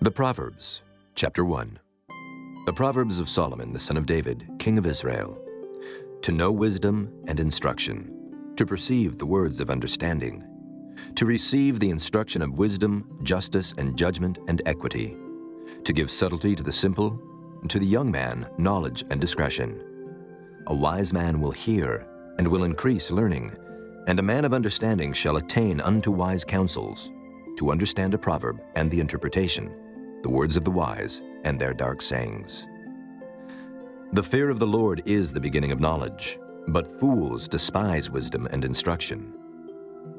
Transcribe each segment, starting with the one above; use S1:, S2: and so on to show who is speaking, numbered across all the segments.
S1: The Proverbs, Chapter 1. The Proverbs of Solomon, the son of David, king of Israel. To know wisdom and instruction, to perceive the words of understanding, to receive the instruction of wisdom, justice, and judgment, and equity, to give subtlety to the simple, and to the young man knowledge and discretion. A wise man will hear, and will increase learning, and a man of understanding shall attain unto wise counsels, to understand a proverb and the interpretation, the words of the wise and their dark sayings. The fear of the Lord is the beginning of knowledge, but fools despise wisdom and instruction.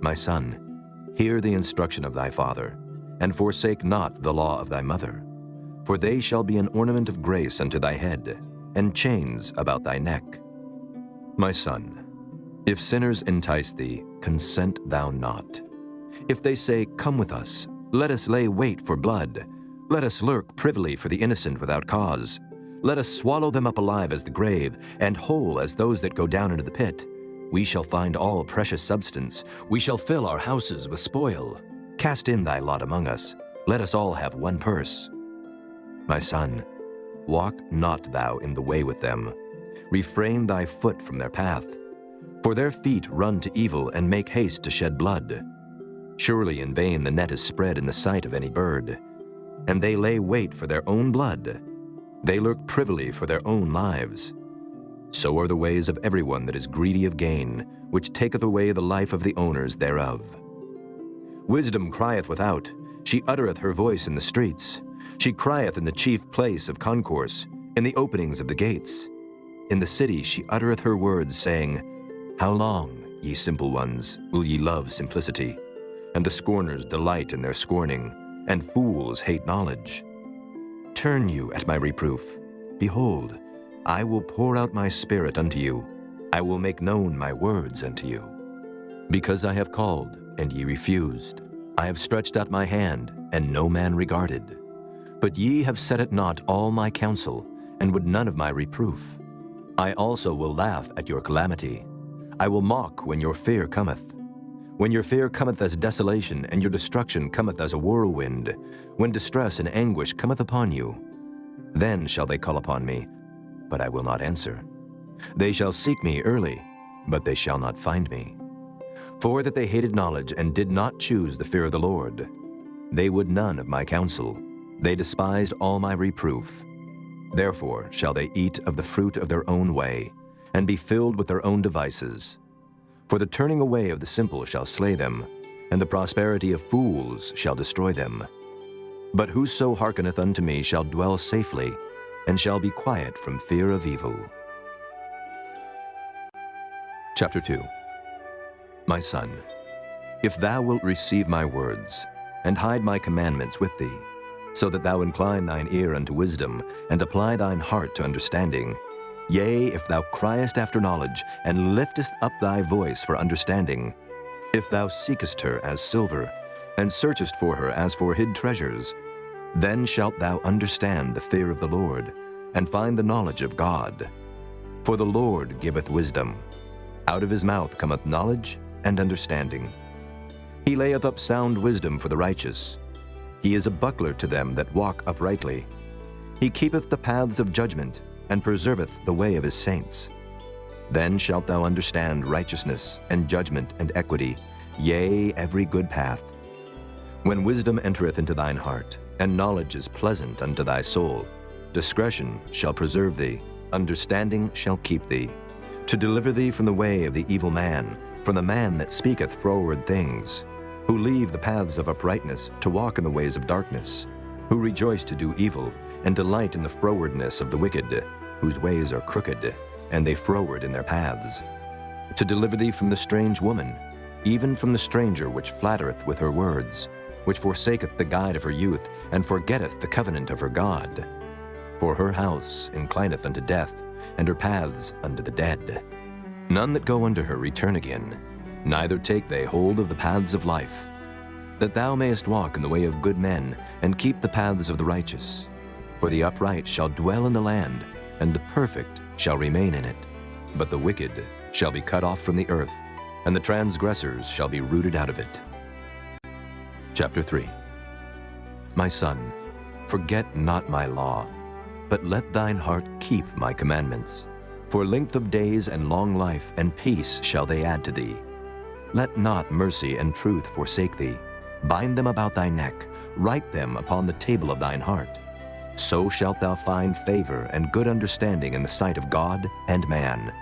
S1: My son, hear the instruction of thy father, and forsake not the law of thy mother, for they shall be an ornament of grace unto thy head, and chains about thy neck. My son, if sinners entice thee, consent thou not. If they say, Come with us, let us lay wait for blood, let us lurk privily for the innocent without cause. Let us swallow them up alive as the grave, and whole as those that go down into the pit. We shall find all precious substance. We shall fill our houses with spoil. Cast in thy lot among us. Let us all have one purse. My son, walk not thou in the way with them. Refrain thy foot from their path. For their feet run to evil and make haste to shed blood. Surely in vain the net is spread in the sight of any bird. And they lay wait for their own blood. They lurk privily for their own lives. So are the ways of everyone that is greedy of gain, which taketh away the life of the owners thereof. Wisdom crieth without, she uttereth her voice in the streets. She crieth in the chief place of concourse, in the openings of the gates. In the city she uttereth her words, saying, How long, ye simple ones, will ye love simplicity? And the scorners delight in their scorning, and fools hate knowledge. Turn you at my reproof. Behold, I will pour out my spirit unto you. I will make known my words unto you. Because I have called, and ye refused. I have stretched out my hand, and no man regarded. But ye have set at naught all my counsel, and would none of my reproof. I also will laugh at your calamity. I will mock when your fear cometh. When your fear cometh as desolation, and your destruction cometh as a whirlwind, when distress and anguish cometh upon you, then shall they call upon me, but I will not answer. They shall seek me early, but they shall not find me. For that they hated knowledge and did not choose the fear of the Lord. They would none of my counsel. They despised all my reproof. Therefore shall they eat of the fruit of their own way, and be filled with their own devices. For the turning away of the simple shall slay them, and the prosperity of fools shall destroy them. But whoso hearkeneth unto me shall dwell safely, and shall be quiet from fear of evil. Chapter 2. My son, if thou wilt receive my words, and hide my commandments with thee, so that thou incline thine ear unto wisdom, and apply thine heart to understanding, yea, if thou criest after knowledge, and liftest up thy voice for understanding, if thou seekest her as silver, and searchest for her as for hid treasures, then shalt thou understand the fear of the Lord, and find the knowledge of God. For the Lord giveth wisdom. Out of his mouth cometh knowledge and understanding. He layeth up sound wisdom for the righteous. He is a buckler to them that walk uprightly. He keepeth the paths of judgment, and preserveth the way of his saints. Then shalt thou understand righteousness, and judgment, and equity, yea, every good path. When wisdom entereth into thine heart, and knowledge is pleasant unto thy soul, discretion shall preserve thee, understanding shall keep thee, to deliver thee from the way of the evil man, from the man that speaketh froward things, who leave the paths of uprightness to walk in the ways of darkness, who rejoice to do evil, and delight in the frowardness of the wicked, whose ways are crooked, and they froward in their paths. To deliver thee from the strange woman, even from the stranger which flattereth with her words, which forsaketh the guide of her youth, and forgetteth the covenant of her God. For her house inclineth unto death, and her paths unto the dead. None that go unto her return again, neither take they hold of the paths of life. That thou mayest walk in the way of good men, and keep the paths of the righteous. For the upright shall dwell in the land, and the perfect shall remain in it. But the wicked shall be cut off from the earth, and the transgressors shall be rooted out of it. Chapter 3. My son, Forget not my law, but let thine heart keep my commandments. For length of days and long life and peace shall they add to thee. Let not mercy and truth forsake thee. Bind them about thy neck, write them upon the table of thine heart. So shalt thou find favor and good understanding in the sight of God and man.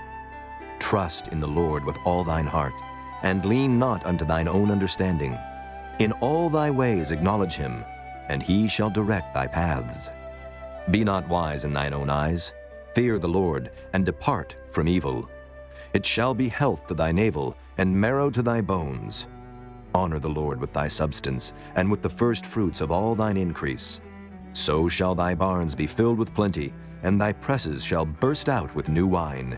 S1: Trust in the Lord with all thine heart, and lean not unto thine own understanding. In all thy ways acknowledge him, and he shall direct thy paths. Be not wise in thine own eyes. Fear the Lord, and depart from evil. It shall be health to thy navel, and marrow to thy bones. Honor the Lord with thy substance, and with the first fruits of all thine increase. So shall thy barns be filled with plenty, and thy presses shall burst out with new wine.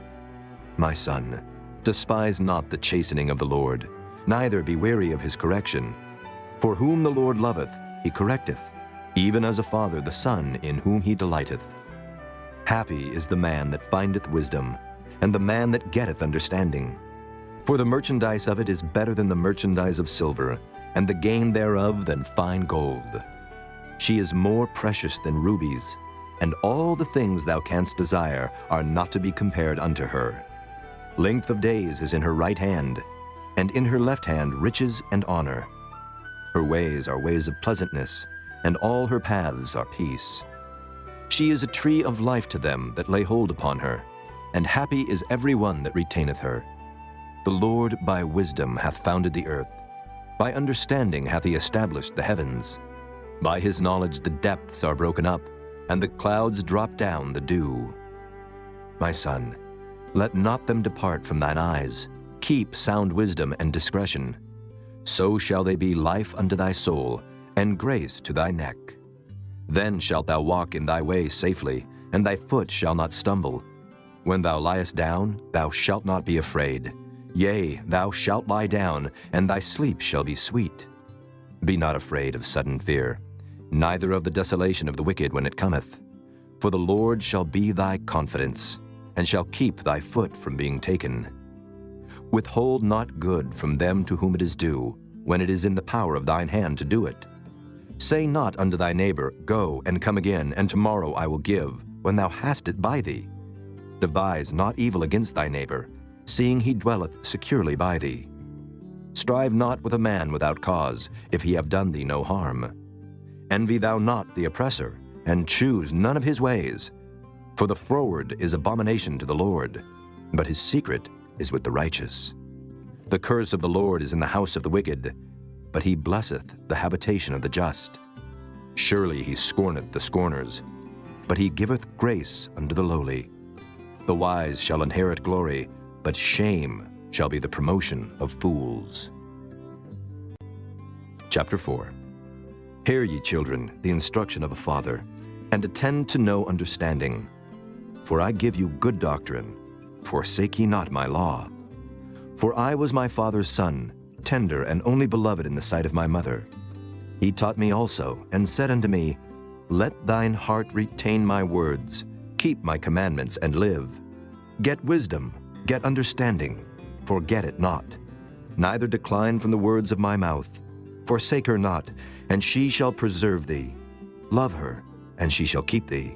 S1: My son, despise not the chastening of the Lord, neither be weary of his correction. For whom the Lord loveth, he correcteth, even as a father the son in whom he delighteth. Happy is the man that findeth wisdom, and the man that getteth understanding. For the merchandise of it is better than the merchandise of silver, and the gain thereof than fine gold. She is more precious than rubies, and all the things thou canst desire are not to be compared unto her. Length of days is in her right hand, and in her left hand riches and honor. Her ways are ways of pleasantness, and all her paths are peace. She is a tree of life to them that lay hold upon her, and happy is every one that retaineth her. The Lord by wisdom hath founded the earth. By understanding hath he established the heavens. By his knowledge the depths are broken up, and the clouds drop down the dew. My son, let not them depart from thine eyes. Keep sound wisdom and discretion. So shall they be life unto thy soul, and grace to thy neck. Then shalt thou walk in thy way safely, and thy foot shall not stumble. When thou liest down, thou shalt not be afraid. Yea, thou shalt lie down, and thy sleep shall be sweet. Be not afraid of sudden fear, neither of the desolation of the wicked when it cometh. For the Lord shall be thy confidence, and shall keep thy foot from being taken. Withhold not good from them to whom it is due, when it is in the power of thine hand to do it. Say not unto thy neighbor, Go and come again, and tomorrow I will give, when thou hast it by thee. Devise not evil against thy neighbor, seeing he dwelleth securely by thee. Strive not with a man without cause, if he have done thee no harm. Envy thou not the oppressor, and choose none of his ways. For the froward is abomination to the Lord, but his secret is with the righteous. The curse of the Lord is in the house of the wicked, but he blesseth the habitation of the just. Surely he scorneth the scorners, but he giveth grace unto the lowly. The wise shall inherit glory, but shame shall be the promotion of fools. Chapter 4. Hear ye, children, the instruction of a father, and attend to know understanding. For I give you good doctrine. Forsake ye not my law. For I was my father's son, tender and only beloved in the sight of my mother. He taught me also, and said unto me, Let thine heart retain my words, keep my commandments, and live. Get wisdom, get understanding, forget it not. Neither decline from the words of my mouth. Forsake her not, and she shall preserve thee. Love her, and she shall keep thee.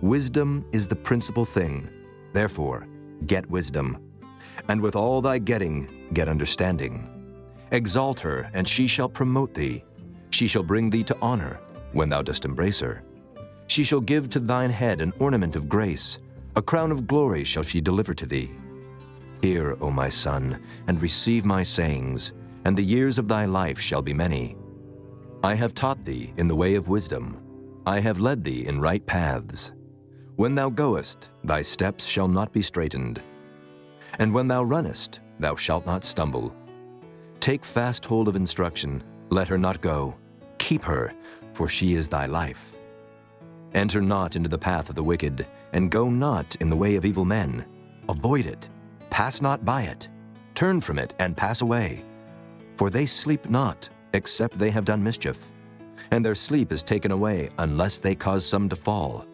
S1: Wisdom is the principal thing. Therefore, get wisdom. And with all thy getting, get understanding. Exalt her, and she shall promote thee. She shall bring thee to honor, when thou dost embrace her. She shall give to thine head an ornament of grace. A crown of glory shall she deliver to thee. Hear, O my son, and receive my sayings, and the years of thy life shall be many. I have taught thee in the way of wisdom. I have led thee in right paths. When thou goest, thy steps shall not be straitened. And when thou runnest, thou shalt not stumble. Take fast hold of instruction, let her not go. Keep her, for she is thy life. Enter not into the path of the wicked, and go not in the way of evil men. Avoid it, pass not by it. Turn from it, and pass away. For they sleep not, except they have done mischief. And their sleep is taken away, unless they cause some to fall.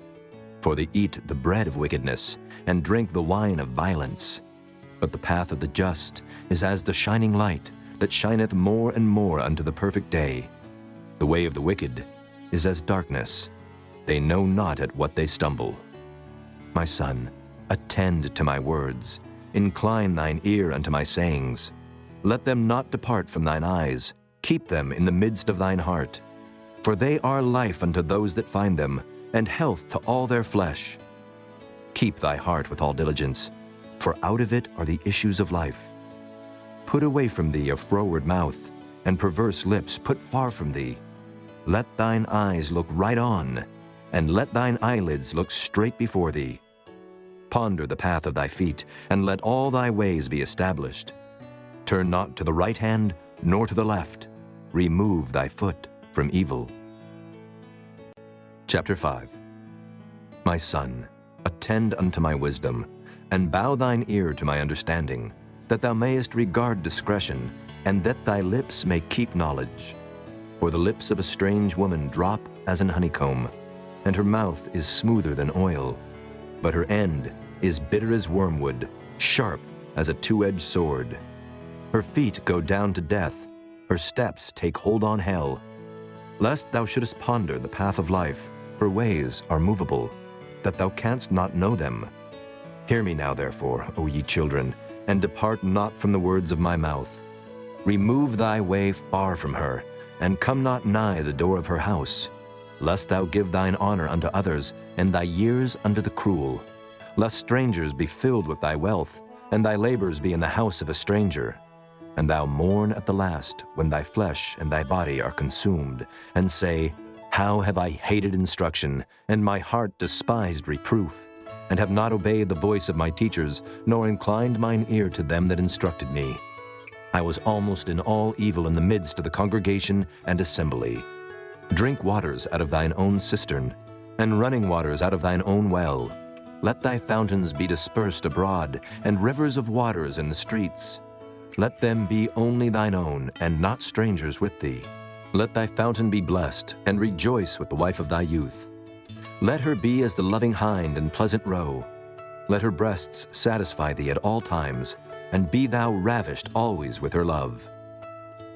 S1: For they eat the bread of wickedness, and drink the wine of violence. But the path of the just is as the shining light, that shineth more and more unto the perfect day. The way of the wicked is as darkness. They know not at what they stumble. My son, attend to my words. Incline thine ear unto my sayings. Let them not depart from thine eyes. Keep them in the midst of thine heart. For they are life unto those that find them, and health to all their flesh. Keep thy heart with all diligence, for out of it are the issues of life. Put away from thee a froward mouth, and perverse lips put far from thee. Let thine eyes look right on, and let thine eyelids look straight before thee. Ponder the path of thy feet, and let all thy ways be established. Turn not to the right hand, nor to the left. Remove thy foot from evil. Chapter 5. My son, attend unto my wisdom, and bow thine ear to my understanding, that thou mayest regard discretion, and that thy lips may keep knowledge. For the lips of a strange woman drop as an honeycomb, and her mouth is smoother than oil, but her end is bitter as wormwood, sharp as a two-edged sword. Her feet go down to death, her steps take hold on hell. Lest thou shouldest ponder the path of life, her ways are movable, that thou canst not know them. Hear me now, therefore, O ye children, and depart not from the words of my mouth. Remove thy way far from her, and come not nigh the door of her house, lest thou give thine honor unto others, and thy years unto the cruel. Lest strangers be filled with thy wealth, and thy labors be in the house of a stranger. And thou mourn at the last, when thy flesh and thy body are consumed, and say, How have I hated instruction, and my heart despised reproof, and have not obeyed the voice of my teachers, nor inclined mine ear to them that instructed me. I was almost in all evil in the midst of the congregation and assembly. Drink waters out of thine own cistern, and running waters out of thine own well. Let thy fountains be dispersed abroad, and rivers of waters in the streets. Let them be only thine own, and not strangers with thee. Let thy fountain be blessed, and rejoice with the wife of thy youth. Let her be as the loving hind and pleasant roe. Let her breasts satisfy thee at all times, and be thou ravished always with her love.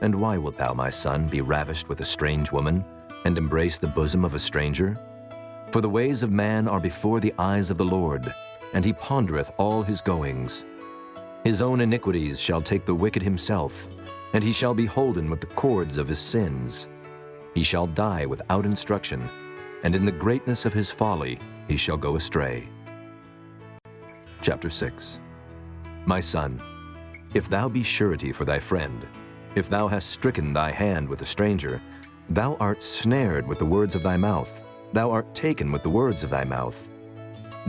S1: And why wilt thou, my son, be ravished with a strange woman, and embrace the bosom of a stranger? For the ways of man are before the eyes of the Lord, and he pondereth all his goings. His own iniquities shall take the wicked himself, and he shall be holden with the cords of his sins. He shall die without instruction, and in the greatness of his folly he shall go astray. Chapter 6. My son, if thou be surety for thy friend, if thou hast stricken thy hand with a stranger, thou art snared with the words of thy mouth, thou art taken with the words of thy mouth.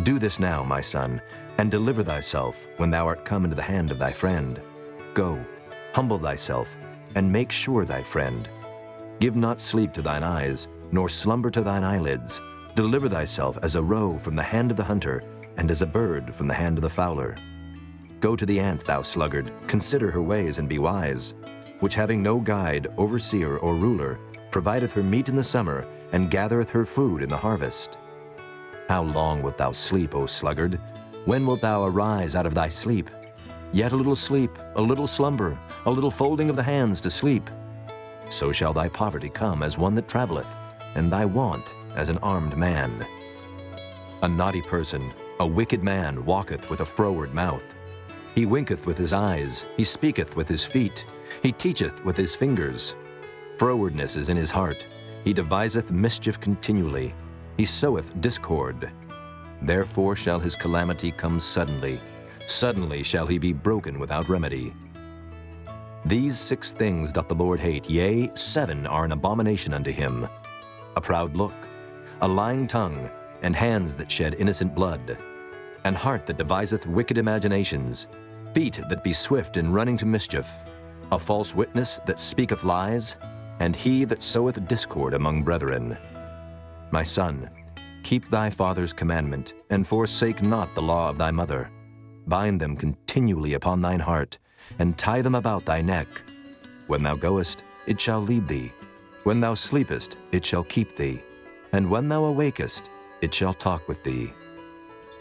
S1: Do this now, my son, and deliver thyself when thou art come into the hand of thy friend. Go, humble thyself, and make sure thy friend. Give not sleep to thine eyes, nor slumber to thine eyelids. Deliver thyself as a roe from the hand of the hunter, and as a bird from the hand of the fowler. Go to the ant, thou sluggard, consider her ways and be wise, which having no guide, overseer, or ruler, provideth her meat in the summer, and gathereth her food in the harvest. How long wilt thou sleep, O sluggard? When wilt thou arise out of thy sleep? Yet a little sleep, a little slumber, a little folding of the hands to sleep. So shall thy poverty come as one that travelleth, and thy want as an armed man. A naughty person, a wicked man, walketh with a froward mouth. He winketh with his eyes, he speaketh with his feet, he teacheth with his fingers. Frowardness is in his heart, he deviseth mischief continually, he soweth discord. Therefore shall his calamity come suddenly, suddenly shall he be broken without remedy. These 6 things doth the Lord hate, yea, 7 are an abomination unto him: a proud look, a lying tongue, and hands that shed innocent blood, an heart that deviseth wicked imaginations, feet that be swift in running to mischief, a false witness that speaketh lies, and he that soweth discord among brethren. My son, keep thy father's commandment, and forsake not the law of thy mother. Bind them continually upon thine heart, and tie them about thy neck. When thou goest, it shall lead thee. When thou sleepest, it shall keep thee. And when thou awakest, it shall talk with thee.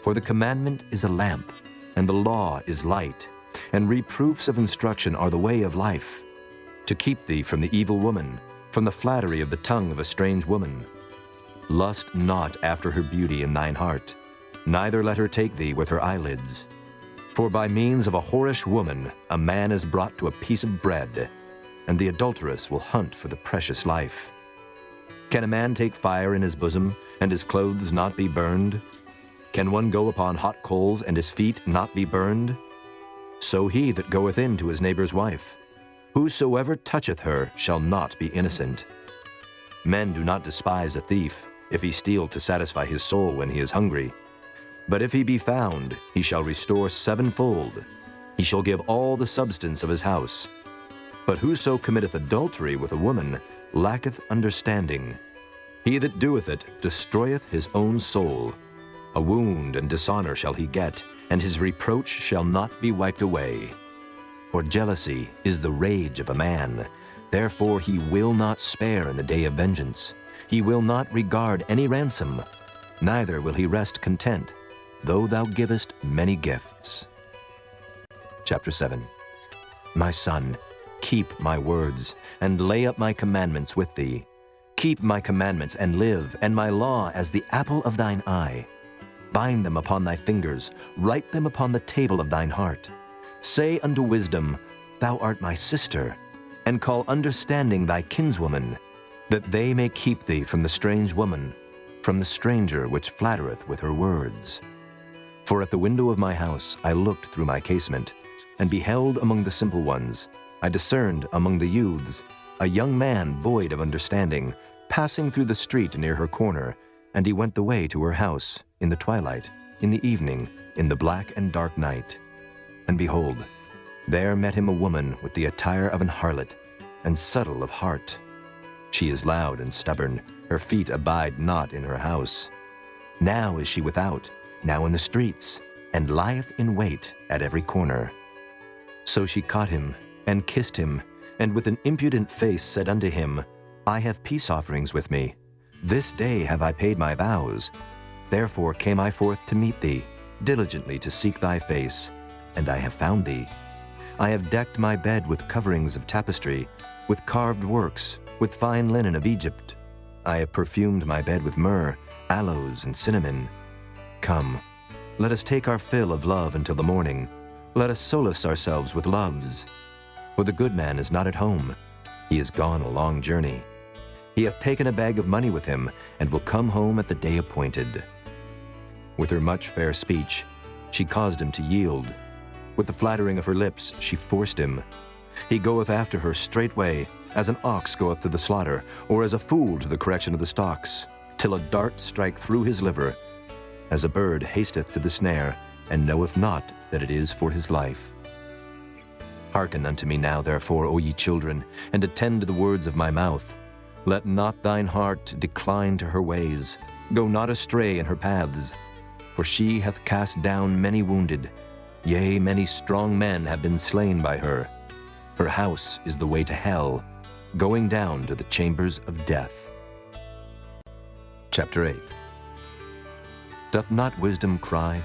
S1: For the commandment is a lamp, and the law is light, and reproofs of instruction are the way of life, to keep thee from the evil woman, from the flattery of the tongue of a strange woman, Lust not after her beauty in thine heart, neither let her take thee with her eyelids. For by means of a whorish woman a man is brought to a piece of bread, and the adulteress will hunt for the precious life. Can a man take fire in his bosom, and his clothes not be burned? Can one go upon hot coals, and his feet not be burned? So he that goeth in to his neighbor's wife, whosoever toucheth her shall not be innocent. Men do not despise a thief, if he steal to satisfy his soul when he is hungry. But if he be found, he shall restore sevenfold. He shall give all the substance of his house. But whoso committeth adultery with a woman lacketh understanding. He that doeth it destroyeth his own soul. A wound and dishonor shall he get, and his reproach shall not be wiped away. For jealousy is the rage of a man. Therefore he will not spare in the day of vengeance. He will not regard any ransom, neither will he rest content, though thou givest many gifts. Chapter 7. My son, keep my words, and lay up my commandments with thee. Keep my commandments and live, and my law as the apple of thine eye. Bind them upon thy fingers, write them upon the table of thine heart. Say unto wisdom, Thou art my sister, and call understanding thy kinswoman, that they may keep thee from the strange woman, from the stranger which flattereth with her words. For at the window of my house I looked through my casement, and beheld among the simple ones, I discerned among the youths, a young man void of understanding, passing through the street near her corner, and he went the way to her house, in the twilight, in the evening, in the black and dark night. And behold, there met him a woman with the attire of an harlot, and subtle of heart. She is loud and stubborn, her feet abide not in her house. Now is she without, now in the streets, and lieth in wait at every corner. So she caught him, and kissed him, and with an impudent face said unto him, I have peace offerings with me. This day have I paid my vows. Therefore came I forth to meet thee, diligently to seek thy face, and I have found thee. I have decked my bed with coverings of tapestry, with carved works, with fine linen of Egypt. I have perfumed my bed with myrrh, aloes, and cinnamon. Come, let us take our fill of love until the morning. Let us solace ourselves with loves. For the good man is not at home. He is gone a long journey. He hath taken a bag of money with him, and will come home at the day appointed. With her much fair speech, she caused him to yield. With the flattering of her lips, she forced him. He goeth after her straightway, as an ox goeth to the slaughter, or as a fool to the correction of the stocks, till a dart strike through his liver, as a bird hasteth to the snare, and knoweth not that it is for his life. Hearken unto me now, therefore, O ye children, and attend to the words of my mouth. Let not thine heart decline to her ways. Go not astray in her paths. For she hath cast down many wounded. Yea, many strong men have been slain by her. Her house is the way to hell, going down to the chambers of death. Chapter 8. Doth not wisdom cry,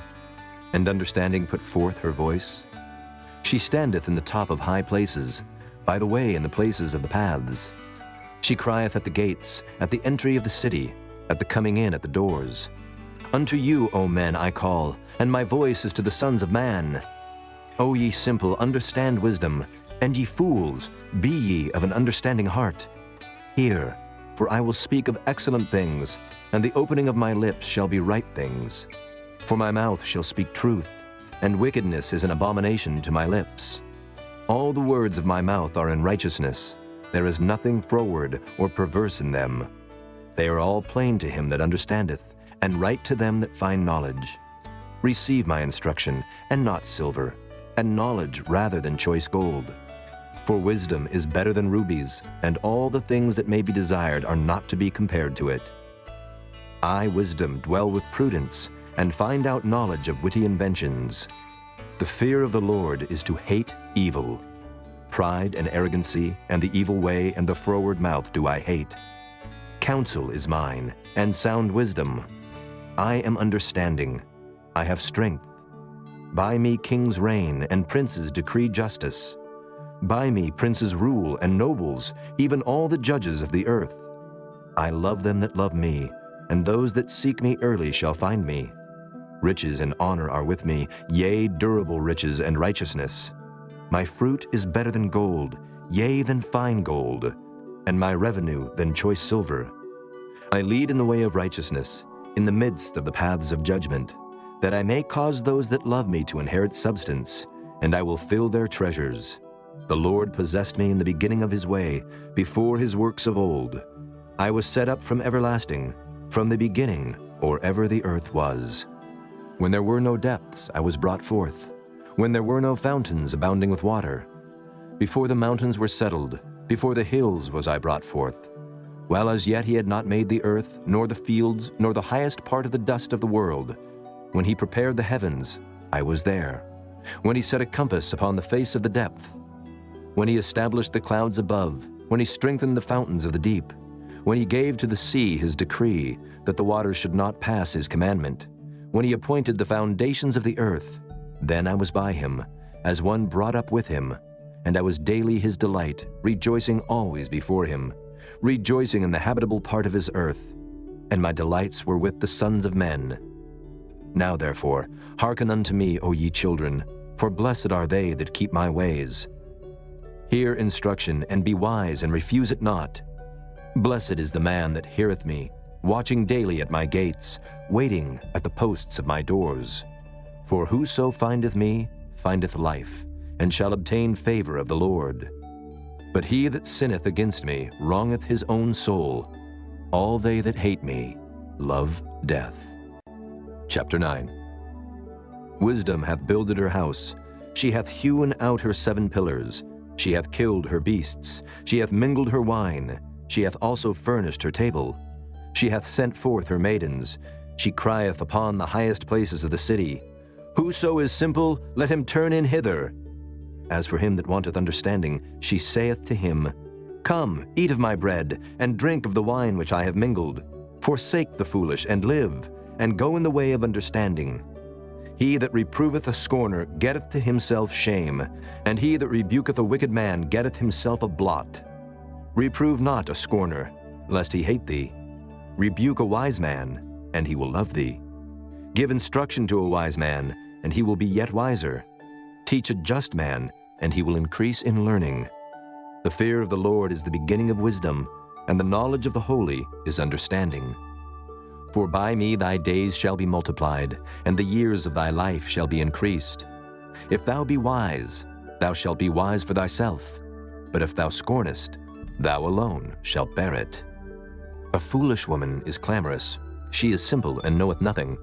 S1: and understanding put forth her voice? She standeth in the top of high places, by the way in the places of the paths. She crieth at the gates, at the entry of the city, at the coming in at the doors. Unto you, O men, I call, and my voice is to the sons of man. O ye simple, understand wisdom, and ye fools, be ye of an understanding heart. Hear, for I will speak of excellent things, and the opening of my lips shall be right things. For my mouth shall speak truth, and wickedness is an abomination to my lips. All the words of my mouth are in righteousness. There is nothing froward or perverse in them. They are all plain to him that understandeth, and right to them that find knowledge. Receive my instruction, and not silver, and knowledge rather than choice gold. For wisdom is better than rubies, and all the things that may be desired are not to be compared to it. I, wisdom, dwell with prudence, and find out knowledge of witty inventions. The fear of the Lord is to hate evil. Pride and arrogancy, and the evil way, and the froward mouth do I hate. Counsel is mine, and sound wisdom. I am understanding. I have strength. By me kings reign, and princes decree justice. By me princes rule, and nobles, even all the judges of the earth. I love them that love me, and those that seek me early shall find me. Riches and honor are with me, yea, durable riches and righteousness. My fruit is better than gold, yea, than fine gold, and my revenue than choice silver. I lead in the way of righteousness, in the midst of the paths of judgment, that I may cause those that love me to inherit substance, and I will fill their treasures. The Lord possessed me in the beginning of his way, before his works of old. I was set up from everlasting, from the beginning, or ever the earth was. When there were no depths, I was brought forth, when there were no fountains abounding with water. Before the mountains were settled, before the hills was I brought forth. While as yet he had not made the earth, nor the fields, nor the highest part of the dust of the world. When he prepared the heavens, I was there. When he set a compass upon the face of the depth. When he established the clouds above, when he strengthened the fountains of the deep. When he gave to the sea his decree, that the waters should not pass his commandment. When he appointed the foundations of the earth, then I was by him, as one brought up with him, and I was daily his delight, rejoicing always before him, rejoicing in the habitable part of his earth, and my delights were with the sons of men. Now therefore, hearken unto me, O ye children, for blessed are they that keep my ways. Hear instruction, and be wise, and refuse it not. Blessed is the man that heareth me, watching daily at my gates, waiting at the posts of my doors. For whoso findeth me, findeth life, and shall obtain favor of the Lord. But he that sinneth against me wrongeth his own soul. All they that hate me love death. Chapter 9. Wisdom hath builded her house. She hath hewn out her 7 pillars. She hath killed her beasts. She hath mingled her wine. She hath also furnished her table. She hath sent forth her maidens. She crieth upon the highest places of the city. Whoso is simple, let him turn in hither. As for him that wanteth understanding, she saith to him, Come, eat of my bread, and drink of the wine which I have mingled. Forsake the foolish, and live, and go in the way of understanding. He that reproveth a scorner getteth to himself shame, and he that rebuketh a wicked man getteth himself a blot. Reprove not a scorner, lest he hate thee. Rebuke a wise man, and he will love thee. Give instruction to a wise man, and he will be yet wiser. Teach a just man, and he will increase in learning. The fear of the Lord is the beginning of wisdom, and the knowledge of the holy is understanding. For by me thy days shall be multiplied, and the years of thy life shall be increased. If thou be wise, thou shalt be wise for thyself. But if thou scornest, thou alone shalt bear it. A foolish woman is clamorous. She is simple and knoweth nothing.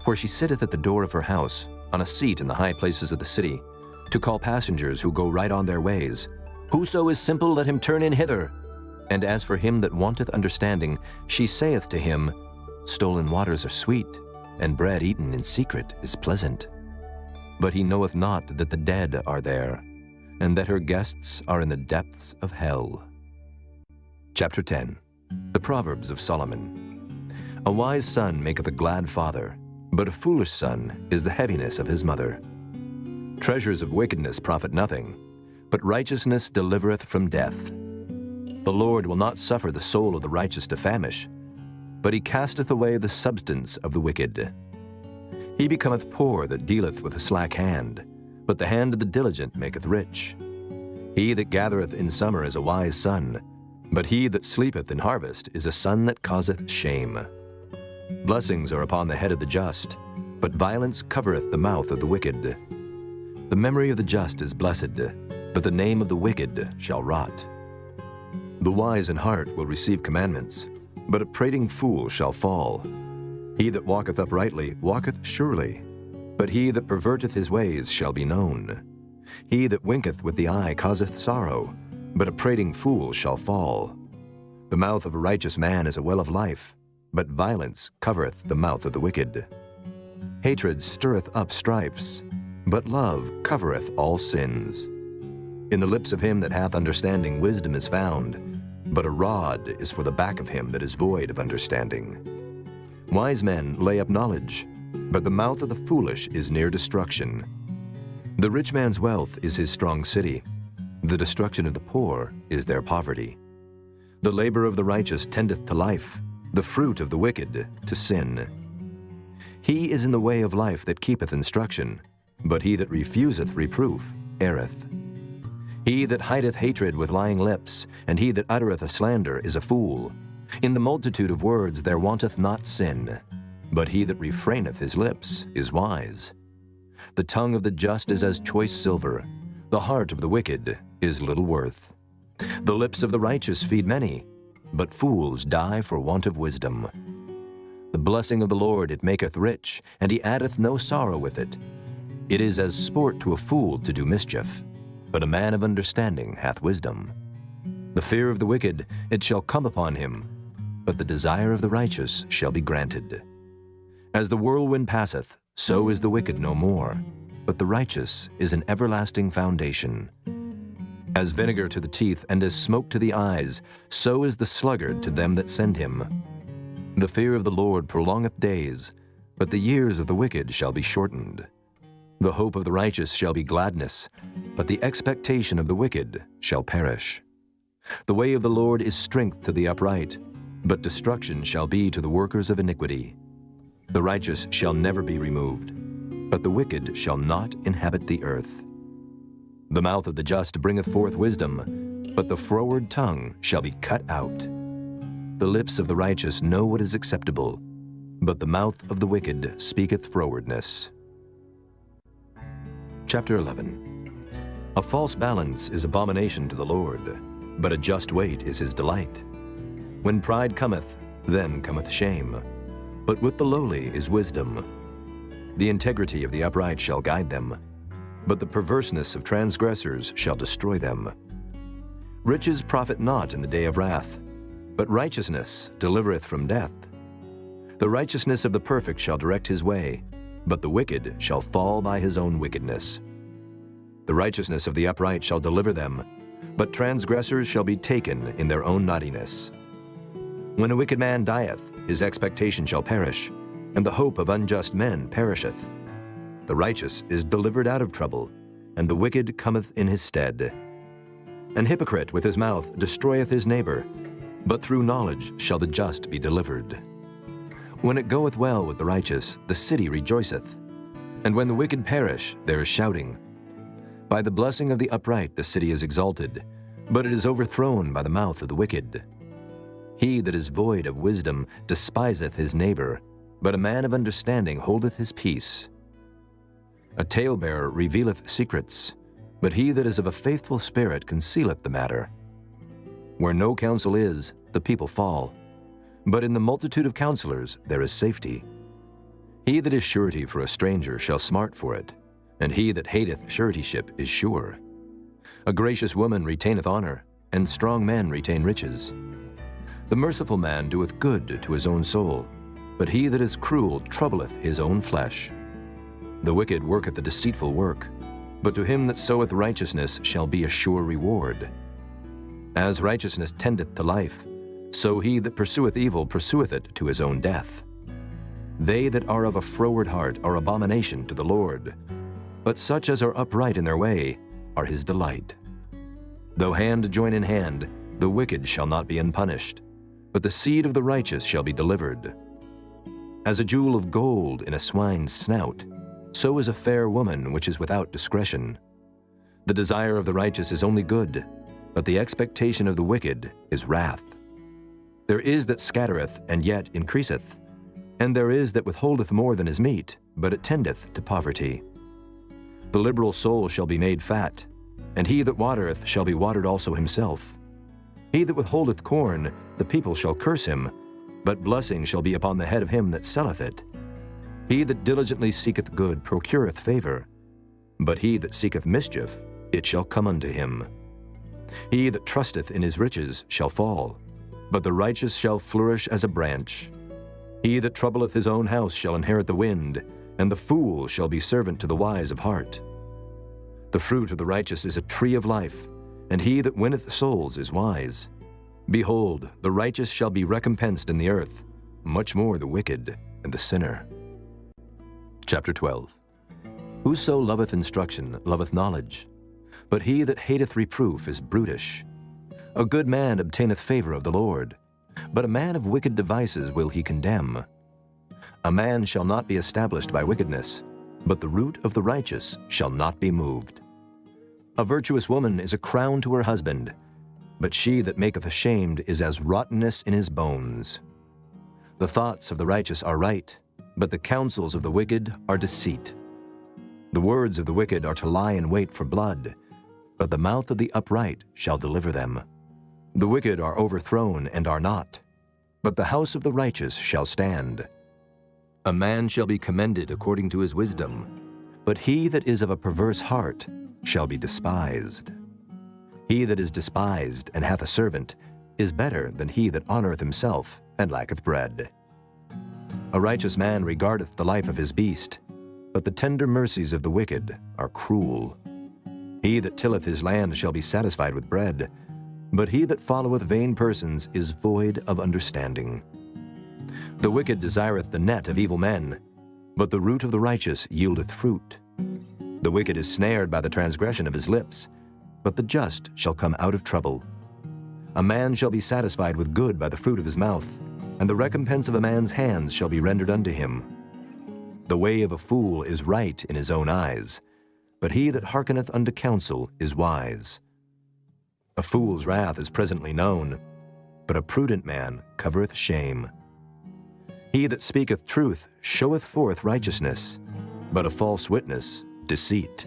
S1: Where she sitteth at the door of her house, on a seat in the high places of the city, to call passengers who go right on their ways. Whoso is simple, let him turn in hither. And as for him that wanteth understanding, she saith to him, Stolen waters are sweet, and bread eaten in secret is pleasant. But he knoweth not that the dead are there, and that her guests are in the depths of hell. Chapter 10. The Proverbs of Solomon. A wise son maketh a glad father, but a foolish son is the heaviness of his mother. Treasures of wickedness profit nothing, but righteousness delivereth from death. The Lord will not suffer the soul of the righteous to famish, but he casteth away the substance of the wicked. He becometh poor that dealeth with a slack hand, but the hand of the diligent maketh rich. He that gathereth in summer is a wise son, but he that sleepeth in harvest is a son that causeth shame. Blessings are upon the head of the just, but violence covereth the mouth of the wicked. The memory of the just is blessed, but the name of the wicked shall rot. The wise in heart will receive commandments, but a prating fool shall fall. He that walketh uprightly walketh surely, but he that perverteth his ways shall be known. He that winketh with the eye causeth sorrow, but a prating fool shall fall. The mouth of a righteous man is a well of life, but violence covereth the mouth of the wicked. Hatred stirreth up strifes, but love covereth all sins. In the lips of him that hath understanding wisdom is found, but a rod is for the back of him that is void of understanding. Wise men lay up knowledge, but the mouth of the foolish is near destruction. The rich man's wealth is his strong city. The destruction of the poor is their poverty. The labor of the righteous tendeth to life, the fruit of the wicked to sin. He is in the way of life that keepeth instruction, but he that refuseth reproof erreth. He that hideth hatred with lying lips, and he that uttereth a slander is a fool. In the multitude of words there wanteth not sin, but he that refraineth his lips is wise. The tongue of the just is as choice silver, the heart of the wicked is little worth. The lips of the righteous feed many, but fools die for want of wisdom. The blessing of the Lord it maketh rich, and he addeth no sorrow with it. It is as sport to a fool to do mischief, but a man of understanding hath wisdom. The fear of the wicked it shall come upon him, but the desire of the righteous shall be granted. As the whirlwind passeth, so is the wicked no more, but the righteous is an everlasting foundation. As vinegar to the teeth and as smoke to the eyes, so is the sluggard to them that send him. The fear of the Lord prolongeth days, but the years of the wicked shall be shortened. The hope of the righteous shall be gladness, but the expectation of the wicked shall perish. The way of the Lord is strength to the upright, but destruction shall be to the workers of iniquity. The righteous shall never be removed, but the wicked shall not inhabit the earth. The mouth of the just bringeth forth wisdom, but the froward tongue shall be cut out. The lips of the righteous know what is acceptable, but the mouth of the wicked speaketh frowardness. Chapter 11. A false balance is abomination to the Lord, but a just weight is his delight. When pride cometh, then cometh shame, but with the lowly is wisdom. The integrity of the upright shall guide them, but the perverseness of transgressors shall destroy them. Riches profit not in the day of wrath, but righteousness delivereth from death. The righteousness of the perfect shall direct his way, but the wicked shall fall by his own wickedness. The righteousness of the upright shall deliver them, but transgressors shall be taken in their own naughtiness. When a wicked man dieth, his expectation shall perish, and the hope of unjust men perisheth. The righteous is delivered out of trouble, and the wicked cometh in his stead. An hypocrite with his mouth destroyeth his neighbor, but through knowledge shall the just be delivered. When it goeth well with the righteous, the city rejoiceth, and when the wicked perish, there is shouting. By the blessing of the upright the city is exalted, but it is overthrown by the mouth of the wicked. He that is void of wisdom despiseth his neighbor, but a man of understanding holdeth his peace. A talebearer revealeth secrets, but he that is of a faithful spirit concealeth the matter. Where no counsel is, the people fall, but in the multitude of counselors there is safety. He that is surety for a stranger shall smart for it, and he that hateth suretyship is sure. A gracious woman retaineth honor, and strong men retain riches. The merciful man doeth good to his own soul, but he that is cruel troubleth his own flesh. The wicked worketh a deceitful work, but to him that soweth righteousness shall be a sure reward. As righteousness tendeth to life, so he that pursueth evil pursueth it to his own death. They that are of a froward heart are abomination to the Lord, but such as are upright in their way are his delight. Though hand join in hand, the wicked shall not be unpunished, but the seed of the righteous shall be delivered. As a jewel of gold in a swine's snout, so is a fair woman which is without discretion. The desire of the righteous is only good, but the expectation of the wicked is wrath. There is that scattereth, and yet increaseth, and there is that withholdeth more than is meet, but it tendeth to poverty. The liberal soul shall be made fat, and he that watereth shall be watered also himself. He that withholdeth corn, the people shall curse him, but blessing shall be upon the head of him that selleth it. He that diligently seeketh good procureth favor, but he that seeketh mischief, it shall come unto him. He that trusteth in his riches shall fall, but the righteous shall flourish as a branch. He that troubleth his own house shall inherit the wind, and the fool shall be servant to the wise of heart. The fruit of the righteous is a tree of life, and he that winneth souls is wise. Behold, the righteous shall be recompensed in the earth, much more the wicked and the sinner. Chapter 12. Whoso loveth instruction loveth knowledge, but he that hateth reproof is brutish. A good man obtaineth favor of the Lord, But a man of wicked devices will he condemn. A man shall not be established by wickedness, but the root of the righteous shall not be moved. A virtuous woman is a crown to her husband, but she that maketh ashamed is as rottenness in his bones. The thoughts of the righteous are right, but the counsels of the wicked are deceit. The words of the wicked are to lie in wait for blood, but the mouth of the upright shall deliver them. The wicked are overthrown and are not, but the house of the righteous shall stand. A man shall be commended according to his wisdom, but he that is of a perverse heart shall be despised. He that is despised and hath a servant is better than he that honoreth himself and lacketh bread. A righteous man regardeth the life of his beast, but the tender mercies of the wicked are cruel. He that tilleth his land shall be satisfied with bread, but he that followeth vain persons is void of understanding. The wicked desireth the net of evil men, but the root of the righteous yieldeth fruit. The wicked is snared by the transgression of his lips, but the just shall come out of trouble. A man shall be satisfied with good by the fruit of his mouth, and the recompense of a man's hands shall be rendered unto him. The way of a fool is right in his own eyes, but he that hearkeneth unto counsel is wise. A fool's wrath is presently known, but a prudent man covereth shame. He that speaketh truth showeth forth righteousness, but a false witness deceit.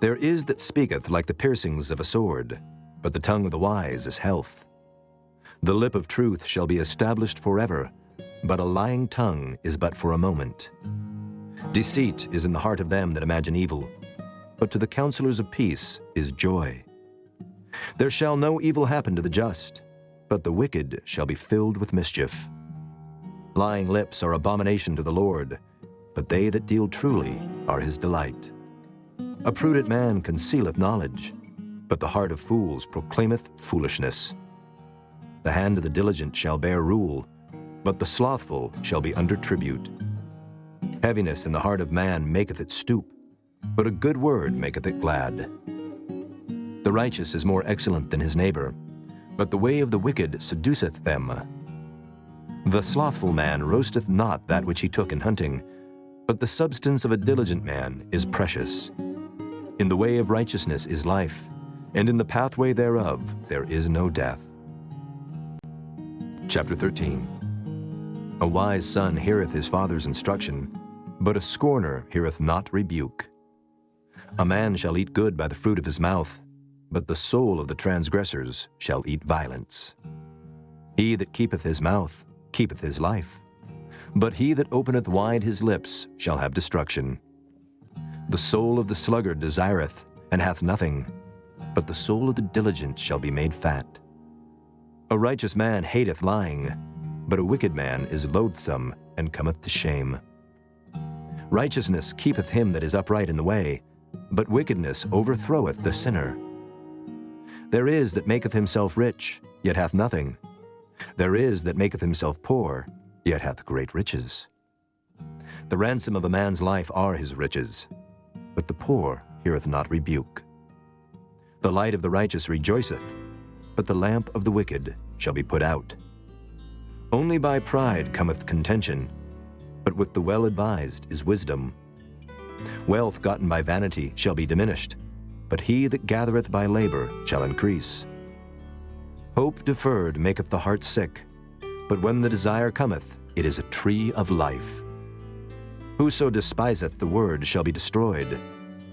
S1: There is that speaketh like the piercings of a sword, but the tongue of the wise is health. The lip of truth shall be established forever, but a lying tongue is but for a moment. Deceit is in the heart of them that imagine evil, but to the counselors of peace is joy. There shall no evil happen to the just, but the wicked shall be filled with mischief. Lying lips are abomination to the Lord, but they that deal truly are his delight. A prudent man concealeth knowledge, but the heart of fools proclaimeth foolishness. The hand of the diligent shall bear rule, but the slothful shall be under tribute. Heaviness in the heart of man maketh it stoop, but a good word maketh it glad. The righteous is more excellent than his neighbor, but the way of the wicked seduceth them. The slothful man roasteth not that which he took in hunting, but the substance of a diligent man is precious. In the way of righteousness is life, and in the pathway thereof there is no death. Chapter 13. A wise son heareth his father's instruction, but a scorner heareth not rebuke. A man shall eat good by the fruit of his mouth, but the soul of the transgressors shall eat violence. He that keepeth his mouth keepeth his life, but he that openeth wide his lips shall have destruction. The soul of the sluggard desireth, and hath nothing, but the soul of the diligent shall be made fat. A righteous man hateth lying, but a wicked man is loathsome and cometh to shame. Righteousness keepeth him that is upright in the way, but wickedness overthroweth the sinner. There is that maketh himself rich, yet hath nothing. There is that maketh himself poor, yet hath great riches. The ransom of a man's life are his riches, but the poor heareth not rebuke. The light of the righteous rejoiceth, but the lamp of the wicked shall be put out. Only by pride cometh contention, but with the well-advised is wisdom. Wealth gotten by vanity shall be diminished, but he that gathereth by labor shall increase. Hope deferred maketh the heart sick, but when the desire cometh, it is a tree of life. Whoso despiseth the word shall be destroyed,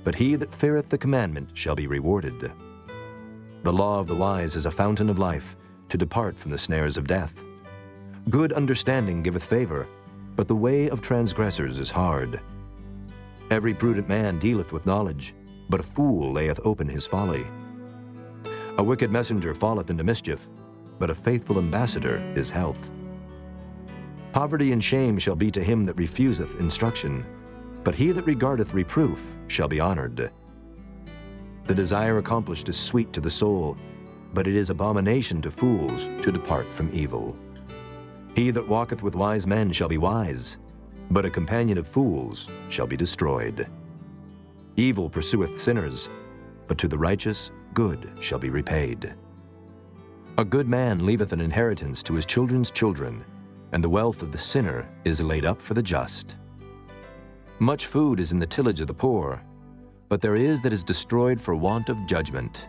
S1: but he that feareth the commandment shall be rewarded. The law of the wise is a fountain of life, to depart from the snares of death. Good understanding giveth favor, but the way of transgressors is hard. Every prudent man dealeth with knowledge, but a fool layeth open his folly. A wicked messenger falleth into mischief, but a faithful ambassador is health. Poverty and shame shall be to him that refuseth instruction, but he that regardeth reproof shall be honored. The desire accomplished is sweet to the soul, but it is abomination to fools to depart from evil. He that walketh with wise men shall be wise, but a companion of fools shall be destroyed. Evil pursueth sinners, but to the righteous good shall be repaid. A good man leaveth an inheritance to his children's children, and the wealth of the sinner is laid up for the just. Much food is in the tillage of the poor, but there is that is destroyed for want of judgment.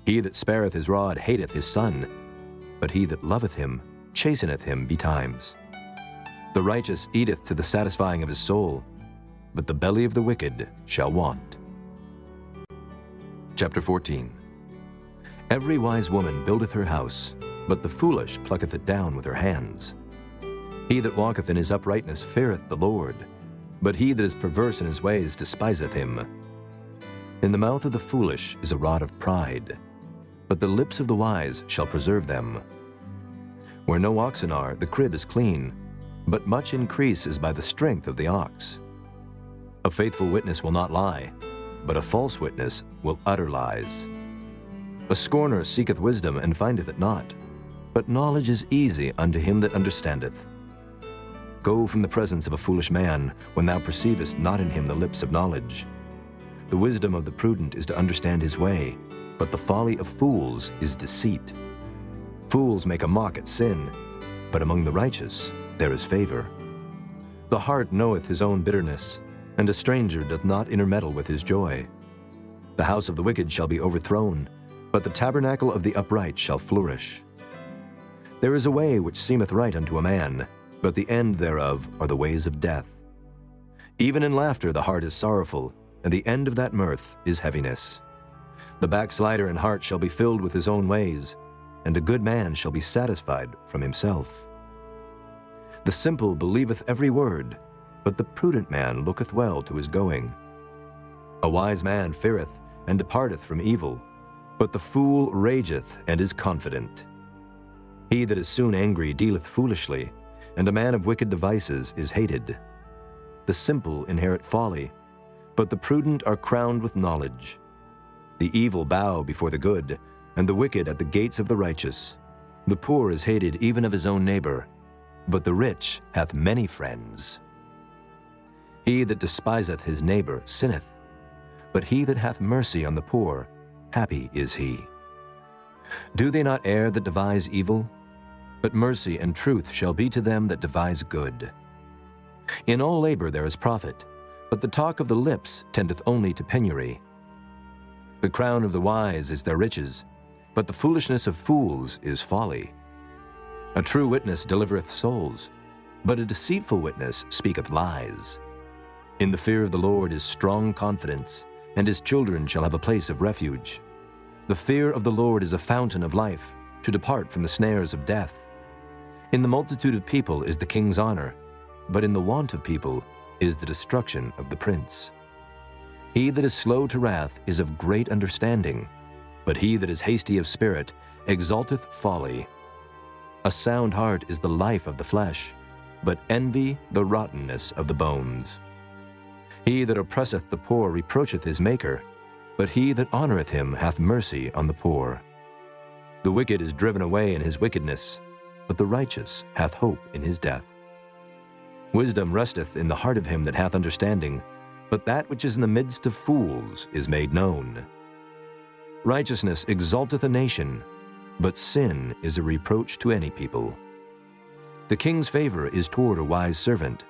S1: He that spareth his rod hateth his son, but he that loveth him chasteneth him betimes. The righteous eateth to the satisfying of his soul, but the belly of the wicked shall want. Chapter 14. Every wise woman buildeth her house, but the foolish plucketh it down with her hands. He that walketh in his uprightness feareth the Lord, but he that is perverse in his ways despiseth him. In the mouth of the foolish is a rod of pride, but the lips of the wise shall preserve them. Where no oxen are, the crib is clean, but much increase is by the strength of the ox. A faithful witness will not lie, but a false witness will utter lies. A scorner seeketh wisdom and findeth it not, but knowledge is easy unto him that understandeth. Go from the presence of a foolish man, when thou perceivest not in him the lips of knowledge. The wisdom of the prudent is to understand his way, but the folly of fools is deceit. Fools make a mock at sin, but among the righteous there is favor. The heart knoweth his own bitterness, and a stranger doth not intermeddle with his joy. The house of the wicked shall be overthrown, but the tabernacle of the upright shall flourish. There is a way which seemeth right unto a man, but the end thereof are the ways of death. Even in laughter the heart is sorrowful, and the end of that mirth is heaviness. The backslider in heart shall be filled with his own ways, and a good man shall be satisfied from himself. The simple believeth every word, but the prudent man looketh well to his going. A wise man feareth and departeth from evil, but the fool rageth and is confident. He that is soon angry dealeth foolishly, and a man of wicked devices is hated. The simple inherit folly, but the prudent are crowned with knowledge. The evil bow before the good, and the wicked at the gates of the righteous. The poor is hated even of his own neighbor, but the rich hath many friends. He that despiseth his neighbor sinneth, but he that hath mercy on the poor, happy is he. Do they not err that devise evil? But mercy and truth shall be to them that devise good. In all labor there is profit, but the talk of the lips tendeth only to penury. The crown of the wise is their riches, but the foolishness of fools is folly. A true witness delivereth souls, but a deceitful witness speaketh lies. In the fear of the Lord is strong confidence, and his children shall have a place of refuge. The fear of the Lord is a fountain of life, to depart from the snares of death. In the multitude of people is the king's honor, but in the want of people is the destruction of the prince. He that is slow to wrath is of great understanding, but he that is hasty of spirit exalteth folly. A sound heart is the life of the flesh, but envy the rottenness of the bones. He that oppresseth the poor reproacheth his Maker, but he that honoreth him hath mercy on the poor. The wicked is driven away in his wickedness, but the righteous hath hope in his death. Wisdom resteth in the heart of him that hath understanding, but that which is in the midst of fools is made known. Righteousness exalteth a nation, but sin is a reproach to any people. The king's favor is toward a wise servant,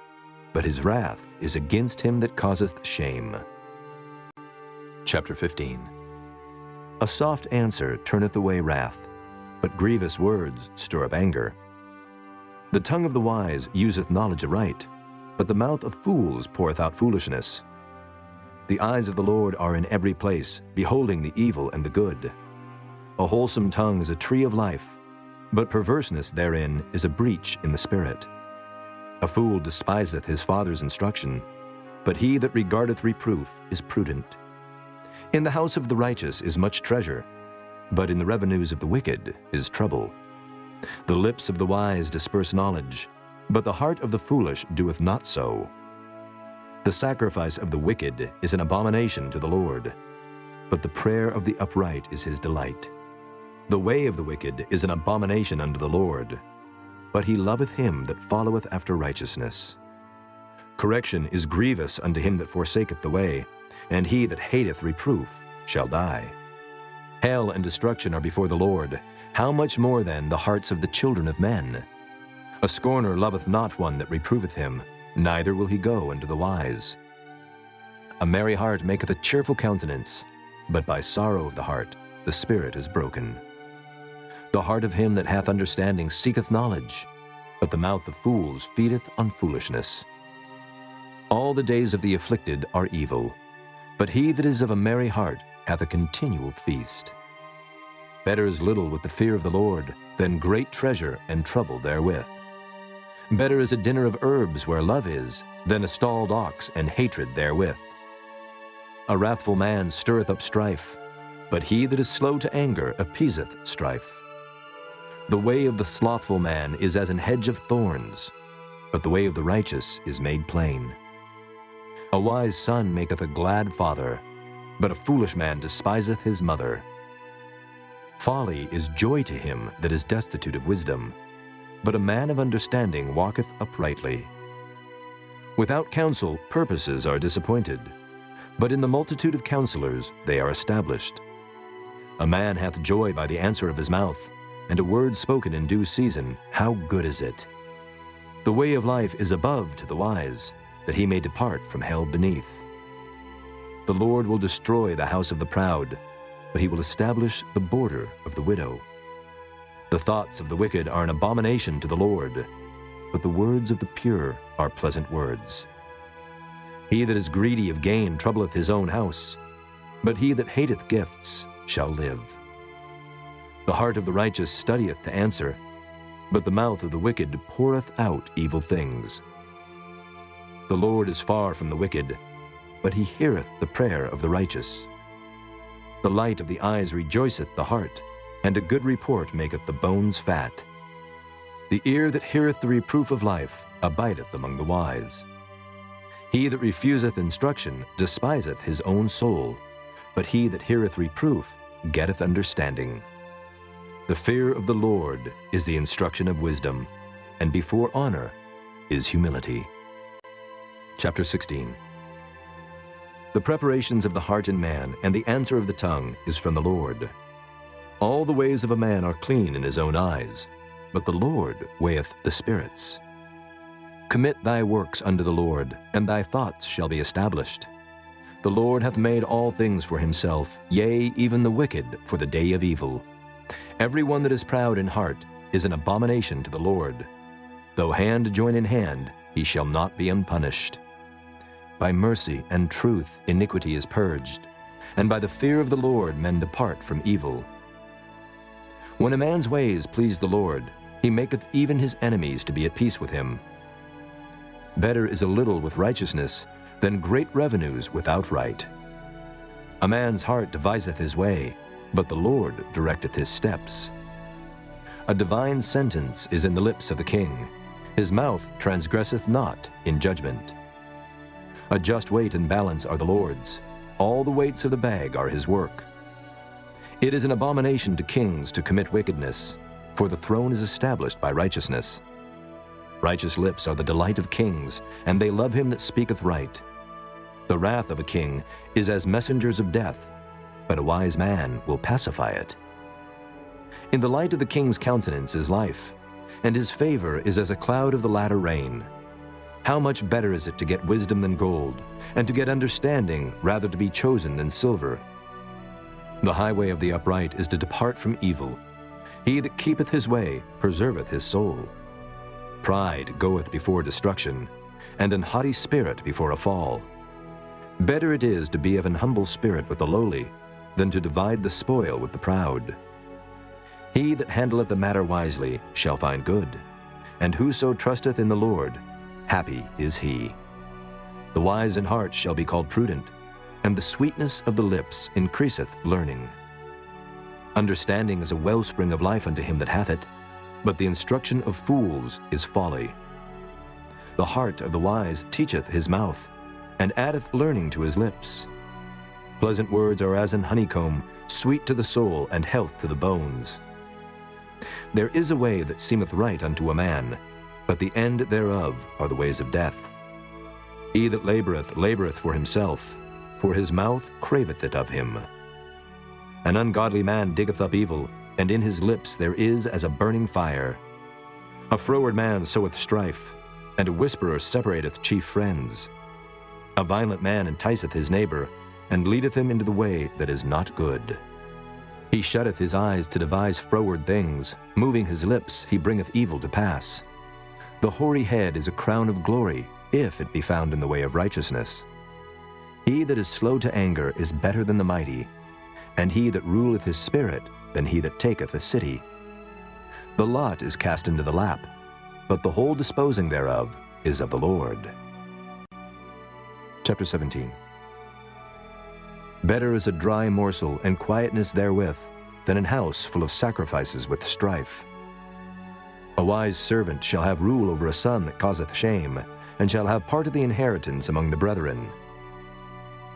S1: but his wrath is against him that causeth shame. Chapter 15. A soft answer turneth away wrath, but grievous words stir up anger. The tongue of the wise useth knowledge aright, but the mouth of fools poureth out foolishness. The eyes of the Lord are in every place, beholding the evil and the good. A wholesome tongue is a tree of life, but perverseness therein is a breach in the spirit. A fool despiseth his father's instruction, but he that regardeth reproof is prudent. In the house of the righteous is much treasure, but in the revenues of the wicked is trouble. The lips of the wise disperse knowledge, but the heart of the foolish doeth not so. The sacrifice of the wicked is an abomination to the Lord, but the prayer of the upright is his delight. The way of the wicked is an abomination unto the Lord, but he loveth him that followeth after righteousness. Correction is grievous unto him that forsaketh the way, and he that hateth reproof shall die. Hell and destruction are before the Lord. How much more then the hearts of the children of men? A scorner loveth not one that reproveth him, neither will he go unto the wise. A merry heart maketh a cheerful countenance, but by sorrow of the heart the spirit is broken. The heart of him that hath understanding seeketh knowledge, but the mouth of fools feedeth on foolishness. All the days of the afflicted are evil, but he that is of a merry heart hath a continual feast. Better is little with the fear of the Lord than great treasure and trouble therewith. Better is a dinner of herbs where love is than a stalled ox and hatred therewith. A wrathful man stirreth up strife, but he that is slow to anger appeaseth strife. The way of the slothful man is as an hedge of thorns, but the way of the righteous is made plain. A wise son maketh a glad father, but a foolish man despiseth his mother. Folly is joy to him that is destitute of wisdom, but a man of understanding walketh uprightly. Without counsel purposes are disappointed, but in the multitude of counselors they are established. A man hath joy by the answer of his mouth, and a word spoken in due season, how good is it! The way of life is above to the wise, that he may depart from hell beneath. The Lord will destroy the house of the proud, but he will establish the border of the widow. The thoughts of the wicked are an abomination to the Lord, but the words of the pure are pleasant words. He that is greedy of gain troubleth his own house, but he that hateth gifts shall live. The heart of the righteous studieth to answer, but the mouth of the wicked poureth out evil things. The Lord is far from the wicked, but he heareth the prayer of the righteous. The light of the eyes rejoiceth the heart, and a good report maketh the bones fat. The ear that heareth the reproof of life abideth among the wise. He that refuseth instruction despiseth his own soul, but he that heareth reproof getteth understanding. The fear of the Lord is the instruction of wisdom, and before honor is humility. Chapter 16. The preparations of the heart in man and the answer of the tongue is from the Lord. All the ways of a man are clean in his own eyes, but the Lord weigheth the spirits. Commit thy works unto the Lord, and thy thoughts shall be established. The Lord hath made all things for himself, yea, even the wicked for the day of evil. Every one that is proud in heart is an abomination to the Lord. Though hand join in hand, he shall not be unpunished. By mercy and truth iniquity is purged, and by the fear of the Lord men depart from evil. When a man's ways please the Lord, he maketh even his enemies to be at peace with him. Better is a little with righteousness than great revenues without right. A man's heart deviseth his way, but the Lord directeth his steps. A divine sentence is in the lips of the king. His mouth transgresseth not in judgment. A just weight and balance are the Lord's. All the weights of the bag are his work. It is an abomination to kings to commit wickedness, for the throne is established by righteousness. Righteous lips are the delight of kings, and they love him that speaketh right. The wrath of a king is as messengers of death, but a wise man will pacify it. In the light of the king's countenance is life, and his favor is as a cloud of the latter rain. How much better is it to get wisdom than gold, and to get understanding rather to be chosen than silver? The highway of the upright is to depart from evil. He that keepeth his way preserveth his soul. Pride goeth before destruction, and an haughty spirit before a fall. Better it is to be of an humble spirit with the lowly, than to divide the spoil with the proud. He that handleth the matter wisely shall find good, and whoso trusteth in the Lord, happy is he. The wise in heart shall be called prudent, and the sweetness of the lips increaseth learning. Understanding is a wellspring of life unto him that hath it, but the instruction of fools is folly. The heart of the wise teacheth his mouth, and addeth learning to his lips. Pleasant words are as an honeycomb, sweet to the soul and health to the bones. There is a way that seemeth right unto a man, but the end thereof are the ways of death. He that laboureth, laboureth for himself, for his mouth craveth it of him. An ungodly man diggeth up evil, and in his lips there is as a burning fire. A froward man soweth strife, and a whisperer separateth chief friends. A violent man enticeth his neighbor, and leadeth him into the way that is not good. He shutteth his eyes to devise froward things, moving his lips he bringeth evil to pass. The hoary head is a crown of glory, if it be found in the way of righteousness. He that is slow to anger is better than the mighty, and he that ruleth his spirit than he that taketh a city. The lot is cast into the lap, but the whole disposing thereof is of the Lord. Chapter 17. Better is a dry morsel and quietness therewith than an house full of sacrifices with strife. A wise servant shall have rule over a son that causeth shame, and shall have part of the inheritance among the brethren.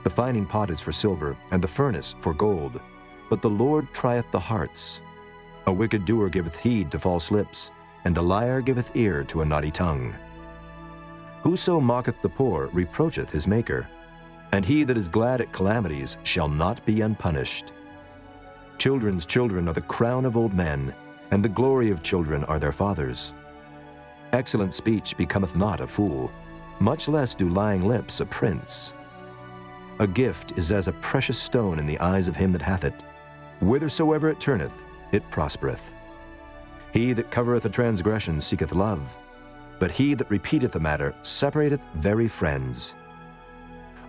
S1: The fining pot is for silver, and the furnace for gold, but the Lord trieth the hearts. A wicked doer giveth heed to false lips, and a liar giveth ear to a naughty tongue. Whoso mocketh the poor reproacheth his Maker, and he that is glad at calamities shall not be unpunished. Children's children are the crown of old men, and the glory of children are their fathers. Excellent speech becometh not a fool, much less do lying lips a prince. A gift is as a precious stone in the eyes of him that hath it. Whithersoever it turneth, it prospereth. He that covereth a transgression seeketh love, but he that repeateth a matter separateth very friends.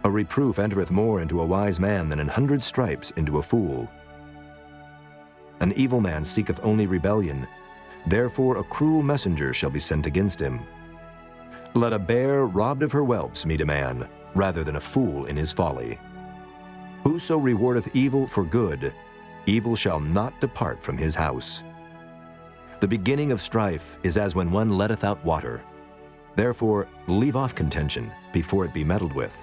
S1: A reproof entereth more into a wise man than 100 stripes into a fool. An evil man seeketh only rebellion, therefore a cruel messenger shall be sent against him. Let a bear robbed of her whelps meet a man, rather than a fool in his folly. Whoso rewardeth evil for good, evil shall not depart from his house. The beginning of strife is as when one letteth out water. Therefore leave off contention before it be meddled with.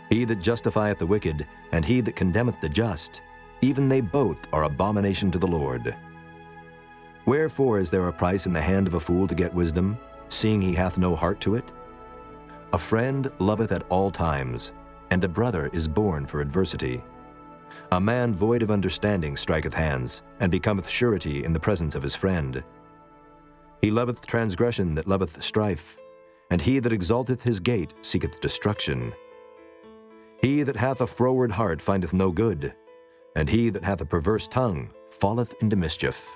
S1: He that justifieth the wicked, and he that condemneth the just, even they both are abomination to the Lord. Wherefore is there a price in the hand of a fool to get wisdom, seeing he hath no heart to it? A friend loveth at all times, and a brother is born for adversity. A man void of understanding striketh hands, and becometh surety in the presence of his friend. He loveth transgression that loveth strife, and he that exalteth his gate seeketh destruction. He that hath a froward heart findeth no good, and he that hath a perverse tongue falleth into mischief.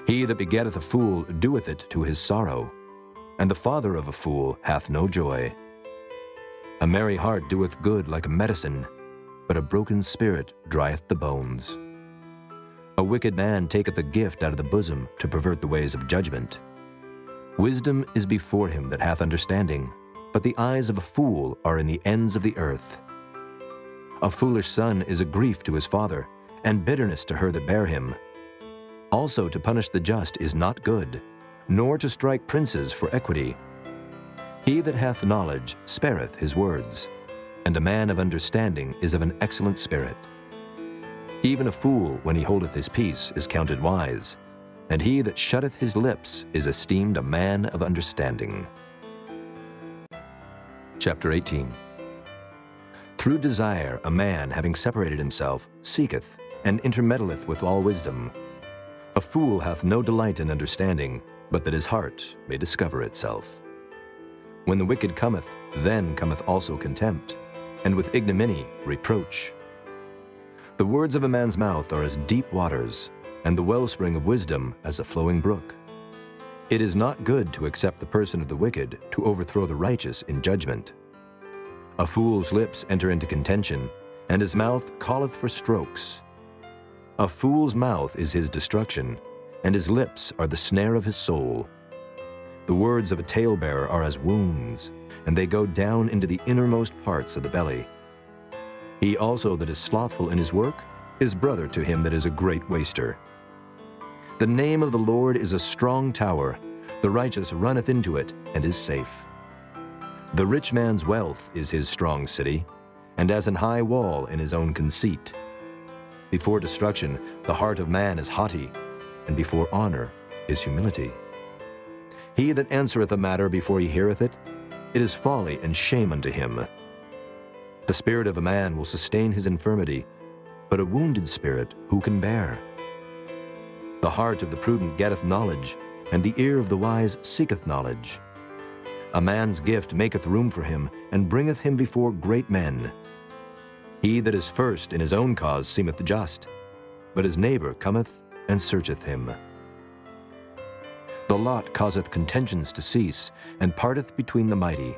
S1: He that begetteth a fool doeth it to his sorrow, and the father of a fool hath no joy. A merry heart doeth good like a medicine, but a broken spirit drieth the bones. A wicked man taketh a gift out of the bosom to pervert the ways of judgment. Wisdom is before him that hath understanding, but the eyes of a fool are in the ends of the earth. A foolish son is a grief to his father, and bitterness to her that bare him. Also to punish the just is not good, nor to strike princes for equity. He that hath knowledge spareth his words, and a man of understanding is of an excellent spirit. Even a fool, when he holdeth his peace, is counted wise, and he that shutteth his lips is esteemed a man of understanding. Chapter 18. Through desire a man, having separated himself, seeketh, and intermeddleth with all wisdom. A fool hath no delight in understanding, but that his heart may discover itself. When the wicked cometh, then cometh also contempt, and with ignominy reproach. The words of a man's mouth are as deep waters, and the wellspring of wisdom as a flowing brook. It is not good to accept the person of the wicked, to overthrow the righteous in judgment. A fool's lips enter into contention, and his mouth calleth for strokes. A fool's mouth is his destruction, and his lips are the snare of his soul. The words of a talebearer are as wounds, and they go down into the innermost parts of the belly. He also that is slothful in his work is brother to him that is a great waster. The name of the Lord is a strong tower. The righteous runneth into it and is safe. The rich man's wealth is his strong city, and as an high wall in his own conceit. Before destruction, the heart of man is haughty, and before honor is humility. He that answereth a matter before he heareth it, it is folly and shame unto him. The spirit of a man will sustain his infirmity, but a wounded spirit who can bear? The heart of the prudent getteth knowledge, and the ear of the wise seeketh knowledge. A man's gift maketh room for him, and bringeth him before great men. He that is first in his own cause seemeth just, but his neighbor cometh and searcheth him. The lot causeth contentions to cease, and parteth between the mighty.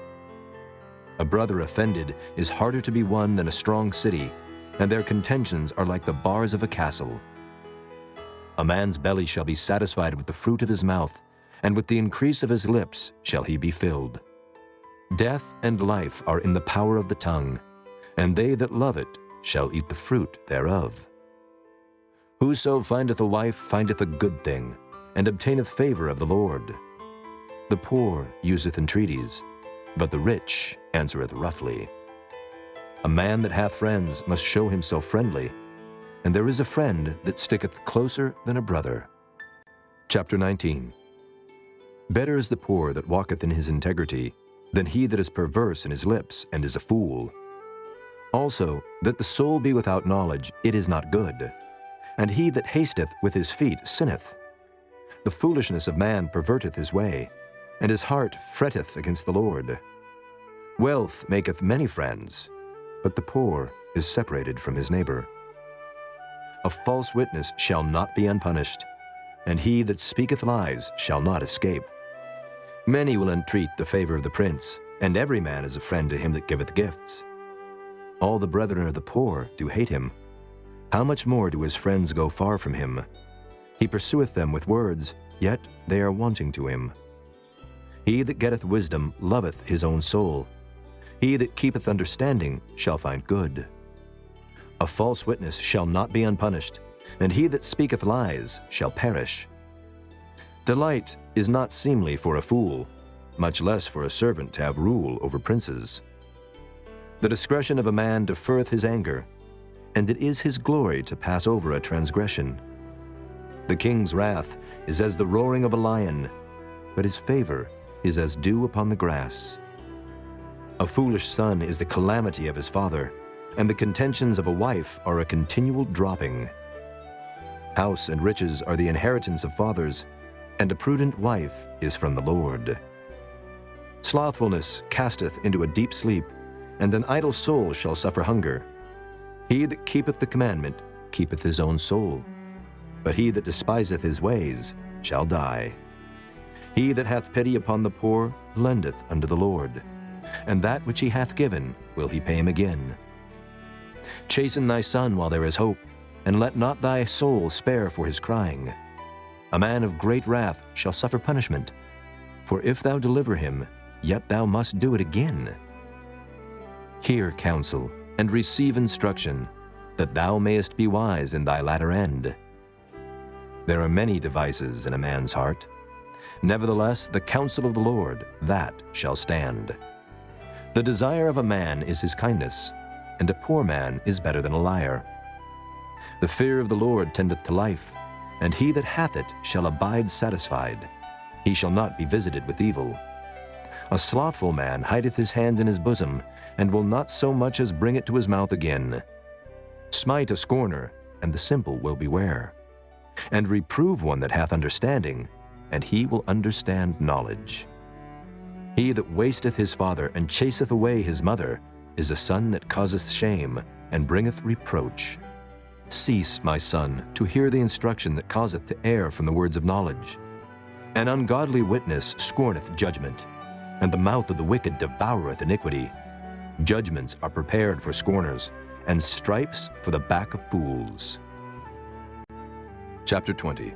S1: A brother offended is harder to be won than a strong city, and their contentions are like the bars of a castle. A man's belly shall be satisfied with the fruit of his mouth, and with the increase of his lips shall he be filled. Death and life are in the power of the tongue, and they that love it shall eat the fruit thereof. Whoso findeth a wife findeth a good thing, and obtaineth favor of the Lord. The poor useth entreaties, but the rich answereth roughly. A man that hath friends must show himself friendly, and there is a friend that sticketh closer than a brother. Chapter 19. Better is the poor that walketh in his integrity, than he that is perverse in his lips and is a fool. Also, that the soul be without knowledge, it is not good, and he that hasteth with his feet sinneth. The foolishness of man perverteth his way, and his heart fretteth against the Lord. Wealth maketh many friends, but the poor is separated from his neighbor. A false witness shall not be unpunished, and he that speaketh lies shall not escape. Many will entreat the favor of the prince, and every man is a friend to him that giveth gifts. All the brethren of the poor do hate him. How much more do his friends go far from him? He pursueth them with words, yet they are wanting to him. He that getteth wisdom loveth his own soul. He that keepeth understanding shall find good. A false witness shall not be unpunished, and he that speaketh lies shall perish. Delight is not seemly for a fool, much less for a servant to have rule over princes. The discretion of a man deferreth his anger, and it is his glory to pass over a transgression. The king's wrath is as the roaring of a lion, but his favor is as dew upon the grass. A foolish son is the calamity of his father, and the contentions of a wife are a continual dropping. House and riches are the inheritance of fathers, and a prudent wife is from the Lord. Slothfulness casteth into a deep sleep, and an idle soul shall suffer hunger. He that keepeth the commandment keepeth his own soul, but he that despiseth his ways shall die. He that hath pity upon the poor lendeth unto the Lord, and that which he hath given will he pay him again. Chasten thy son while there is hope, and let not thy soul spare for his crying. A man of great wrath shall suffer punishment, for if thou deliver him, yet thou must do it again. Hear counsel, and receive instruction, that thou mayest be wise in thy latter end. There are many devices in a man's heart. Nevertheless, the counsel of the Lord, that shall stand. The desire of a man is his kindness, and a poor man is better than a liar. The fear of the Lord tendeth to life, and he that hath it shall abide satisfied. He shall not be visited with evil. A slothful man hideth his hand in his bosom, and will not so much as bring it to his mouth again. Smite a scorner, and the simple will beware. And reprove one that hath understanding, and he will understand knowledge. He that wasteth his father and chaseth away his mother is a son that causeth shame and bringeth reproach. Cease, my son, to hear the instruction that causeth to err from the words of knowledge. An ungodly witness scorneth judgment, and the mouth of the wicked devoureth iniquity. Judgments are prepared for scorners, and stripes for the back of fools. Chapter 20.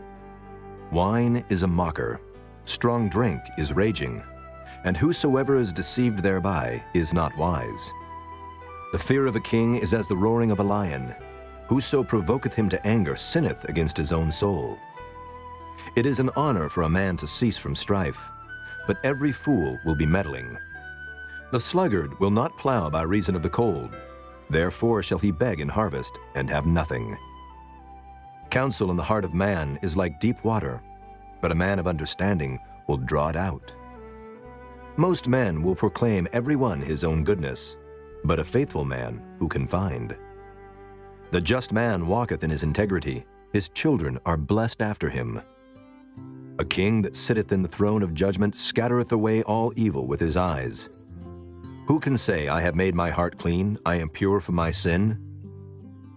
S1: Wine is a mocker, strong drink is raging, and whosoever is deceived thereby is not wise. The fear of a king is as the roaring of a lion. Whoso provoketh him to anger sinneth against his own soul. It is an honor for a man to cease from strife, but every fool will be meddling. The sluggard will not plow by reason of the cold, therefore shall he beg in harvest and have nothing. Counsel in the heart of man is like deep water, but a man of understanding will draw it out. Most men will proclaim every one his own goodness, but a faithful man who can find? The just man walketh in his integrity. His children are blessed after him. A king that sitteth in the throne of judgment scattereth away all evil with his eyes. Who can say, I have made my heart clean, I am pure from my sin?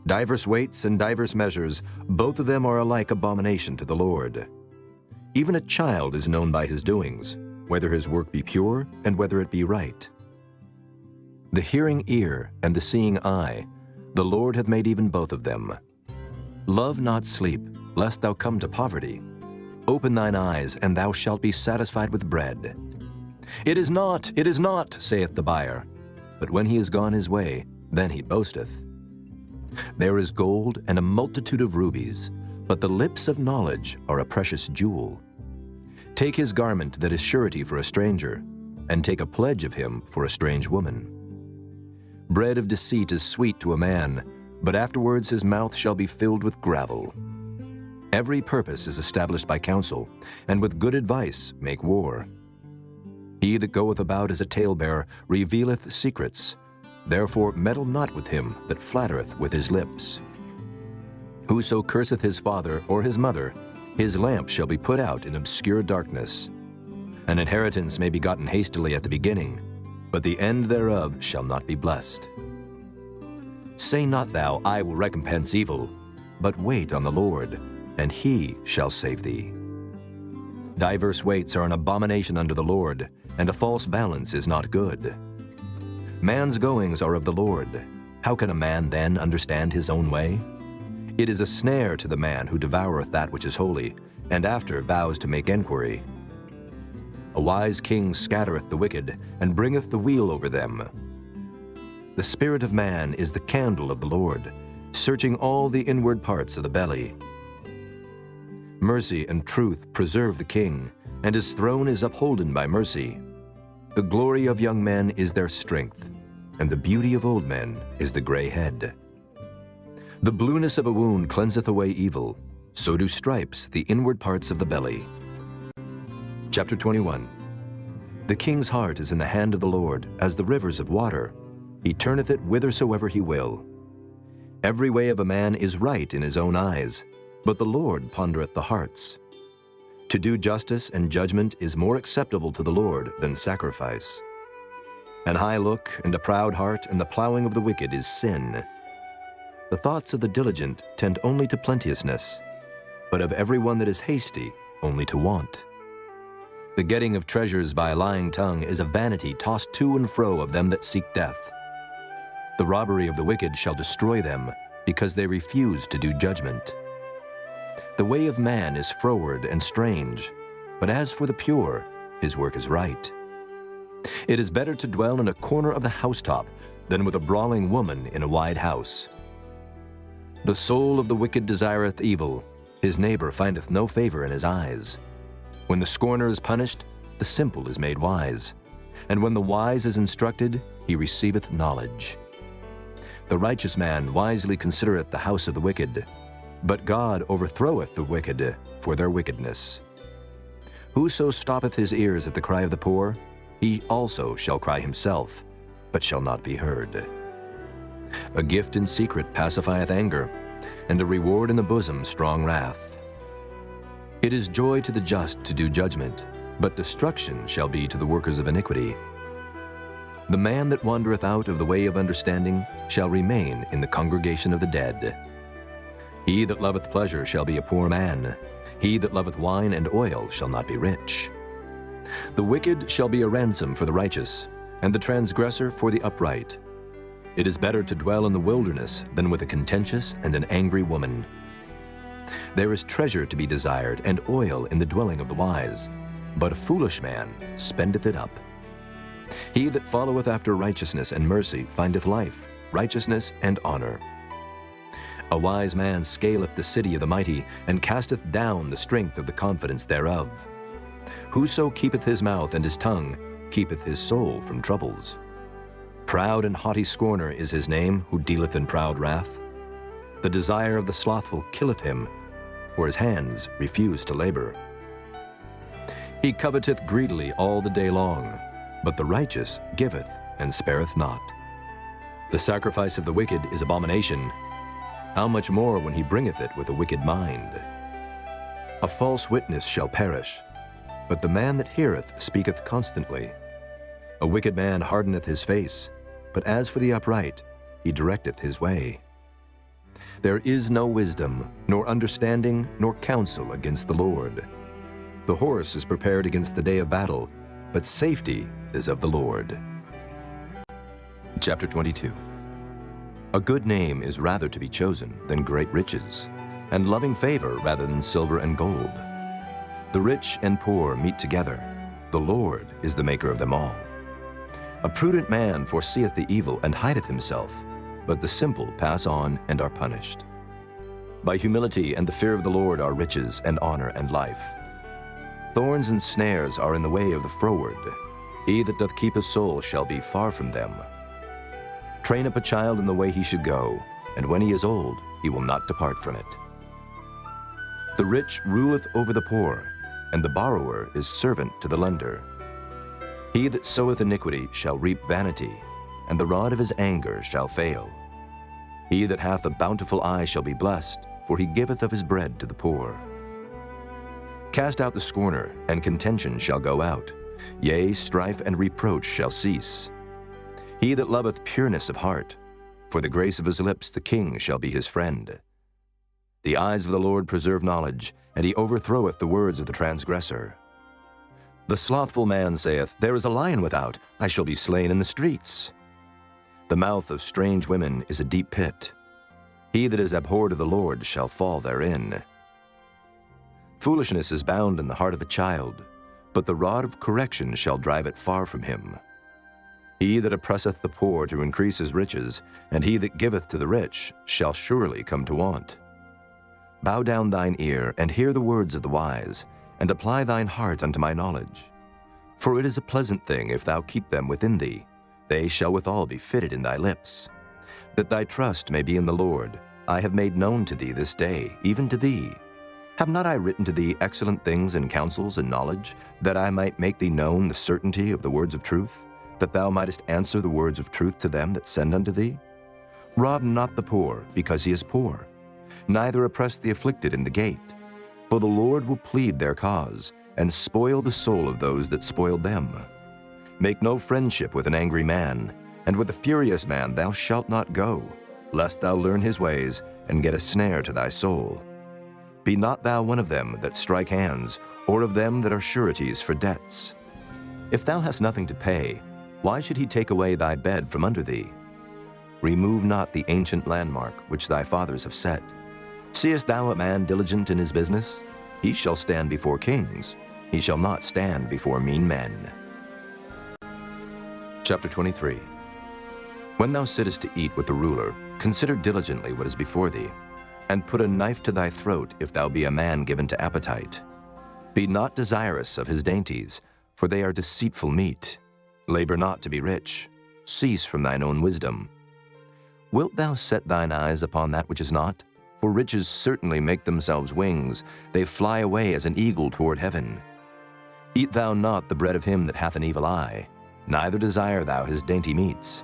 S1: Divers weights and divers measures, both of them are alike abomination to the Lord. Even a child is known by his doings, whether his work be pure and whether it be right. The hearing ear and the seeing eye, the Lord hath made even both of them. Love not sleep, lest thou come to poverty. Open thine eyes, and thou shalt be satisfied with bread. It is not, saith the buyer. But when he is gone his way, then he boasteth. There is gold and a multitude of rubies, but the lips of knowledge are a precious jewel. Take his garment that is surety for a stranger, and take a pledge of him for a strange woman. Bread of deceit is sweet to a man, but afterwards his mouth shall be filled with gravel. Every purpose is established by counsel, and with good advice make war. He that goeth about as a talebearer revealeth secrets. Therefore meddle not with him that flattereth with his lips. Whoso curseth his father or his mother, his lamp shall be put out in obscure darkness. An inheritance may be gotten hastily at the beginning, but the end thereof shall not be blessed. Say not thou, I will recompense evil, but wait on the Lord, and he shall save thee. Diverse weights are an abomination unto the Lord, and a false balance is not good. Man's goings are of the Lord. How can a man then understand his own way? It is a snare to the man who devoureth that which is holy, and after vows to make enquiry. A wise king scattereth the wicked, and bringeth the weal over them. The spirit of man is the candle of the Lord, searching all the inward parts of the belly. Mercy and truth preserve the king, and his throne is upholden by mercy. The glory of young men is their strength, and the beauty of old men is the gray head. The blueness of a wound cleanseth away evil, so do stripes the inward parts of the belly. Chapter 21. The king's heart is in the hand of the Lord, as the rivers of water. He turneth it whithersoever he will. Every way of a man is right in his own eyes, but the Lord pondereth the hearts. To do justice and judgment is more acceptable to the Lord than sacrifice. An high look and a proud heart and the plowing of the wicked is sin. The thoughts of the diligent tend only to plenteousness, but of every one that is hasty only to want. The getting of treasures by a lying tongue is a vanity tossed to and fro of them that seek death. The robbery of the wicked shall destroy them, because they refuse to do judgment. The way of man is froward and strange, but as for the pure, his work is right. It is better to dwell in a corner of the housetop than with a brawling woman in a wide house. The soul of the wicked desireth evil, his neighbor findeth no favor in his eyes. When the scorner is punished, the simple is made wise, and when the wise is instructed, he receiveth knowledge. The righteous man wisely considereth the house of the wicked, but God overthroweth the wicked for their wickedness. Whoso stoppeth his ears at the cry of the poor, he also shall cry himself, but shall not be heard. A gift in secret pacifieth anger, and a reward in the bosom strong wrath. It is joy to the just to do judgment, but destruction shall be to the workers of iniquity. The man that wandereth out of the way of understanding shall remain in the congregation of the dead. He that loveth pleasure shall be a poor man. He that loveth wine and oil shall not be rich. The wicked shall be a ransom for the righteous, and the transgressor for the upright. It is better to dwell in the wilderness than with a contentious and an angry woman. There is treasure to be desired, and oil in the dwelling of the wise, but a foolish man spendeth it up. He that followeth after righteousness and mercy findeth life, righteousness, and honor. A wise man scaleth the city of the mighty, and casteth down the strength of the confidence thereof. Whoso keepeth his mouth and his tongue keepeth his soul from troubles. Proud and haughty scorner is his name, who dealeth in proud wrath. The desire of the slothful killeth him, for his hands refuse to labor. He coveteth greedily all the day long, but the righteous giveth and spareth not. The sacrifice of the wicked is abomination. How much more when he bringeth it with a wicked mind? A false witness shall perish, but the man that heareth speaketh constantly. A wicked man hardeneth his face, but as for the upright, he directeth his way. There is no wisdom, nor understanding, nor counsel against the Lord. The horse is prepared against the day of battle, but safety is of the Lord. Chapter 22. A good name is rather to be chosen than great riches, and loving favor rather than silver and gold. The rich and poor meet together. The Lord is the maker of them all. A prudent man foreseeth the evil and hideth himself, but the simple pass on and are punished. By humility and the fear of the Lord are riches and honor and life. Thorns and snares are in the way of the froward. He that doth keep his soul shall be far from them. Train up a child in the way he should go, and when he is old, he will not depart from it. The rich ruleth over the poor, and the borrower is servant to the lender. He that soweth iniquity shall reap vanity, and the rod of his anger shall fail. He that hath a bountiful eye shall be blessed, for he giveth of his bread to the poor. Cast out the scorner, and contention shall go out. Yea, strife and reproach shall cease. He that loveth pureness of heart, for the grace of his lips the king shall be his friend. The eyes of the Lord preserve knowledge, and he overthroweth the words of the transgressor. The slothful man saith, There is a lion without, I shall be slain in the streets. The mouth of strange women is a deep pit. He that is abhorred of the Lord shall fall therein. Foolishness is bound in the heart of a child, but the rod of correction shall drive it far from him. He that oppresseth the poor to increase his riches, and he that giveth to the rich, shall surely come to want. Bow down thine ear, and hear the words of the wise, and apply thine heart unto my knowledge. For it is a pleasant thing if thou keep them within thee. They shall withal be fitted in thy lips. That thy trust may be in the Lord, I have made known to thee this day, even to thee. Have not I written to thee excellent things and counsels and knowledge, that I might make thee known the certainty of the words of truth, that thou mightest answer the words of truth to them that send unto thee? Rob not the poor, because he is poor, neither oppress the afflicted in the gate. For the Lord will plead their cause, and spoil the soul of those that spoiled them. Make no friendship with an angry man, and with a furious man thou shalt not go, lest thou learn his ways, and get a snare to thy soul. Be not thou one of them that strike hands, or of them that are sureties for debts. If thou hast nothing to pay, why should he take away thy bed from under thee? Remove not the ancient landmark which thy fathers have set. Seest thou a man diligent in his business? He shall stand before kings. He shall not stand before mean men. Chapter 23. When thou sittest to eat with the ruler, consider diligently what is before thee, and put a knife to thy throat if thou be a man given to appetite. Be not desirous of his dainties, for they are deceitful meat. Labor not to be rich. Cease from thine own wisdom. Wilt thou set thine eyes upon that which is not? For riches certainly make themselves wings. They fly away as an eagle toward heaven. Eat thou not the bread of him that hath an evil eye, neither desire thou his dainty meats.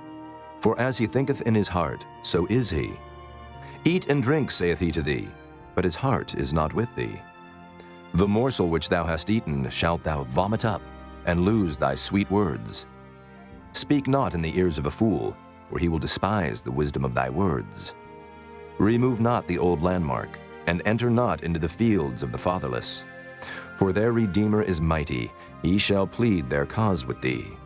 S1: For as he thinketh in his heart, so is he. Eat and drink, saith he to thee, but his heart is not with thee. The morsel which thou hast eaten shalt thou vomit up, and lose thy sweet words. Speak not in the ears of a fool, for he will despise the wisdom of thy words. Remove not the old landmark, and enter not into the fields of the fatherless. For their Redeemer is mighty, he shall plead their cause with thee.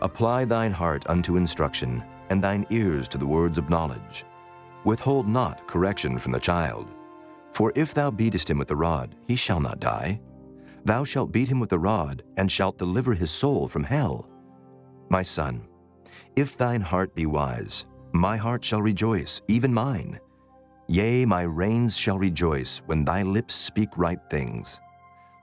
S1: Apply thine heart unto instruction, and thine ears to the words of knowledge. Withhold not correction from the child. For if thou beatest him with the rod, he shall not die. Thou shalt beat him with the rod, and shalt deliver his soul from hell. My son, if thine heart be wise, my heart shall rejoice, even mine. Yea, my reins shall rejoice when thy lips speak right things.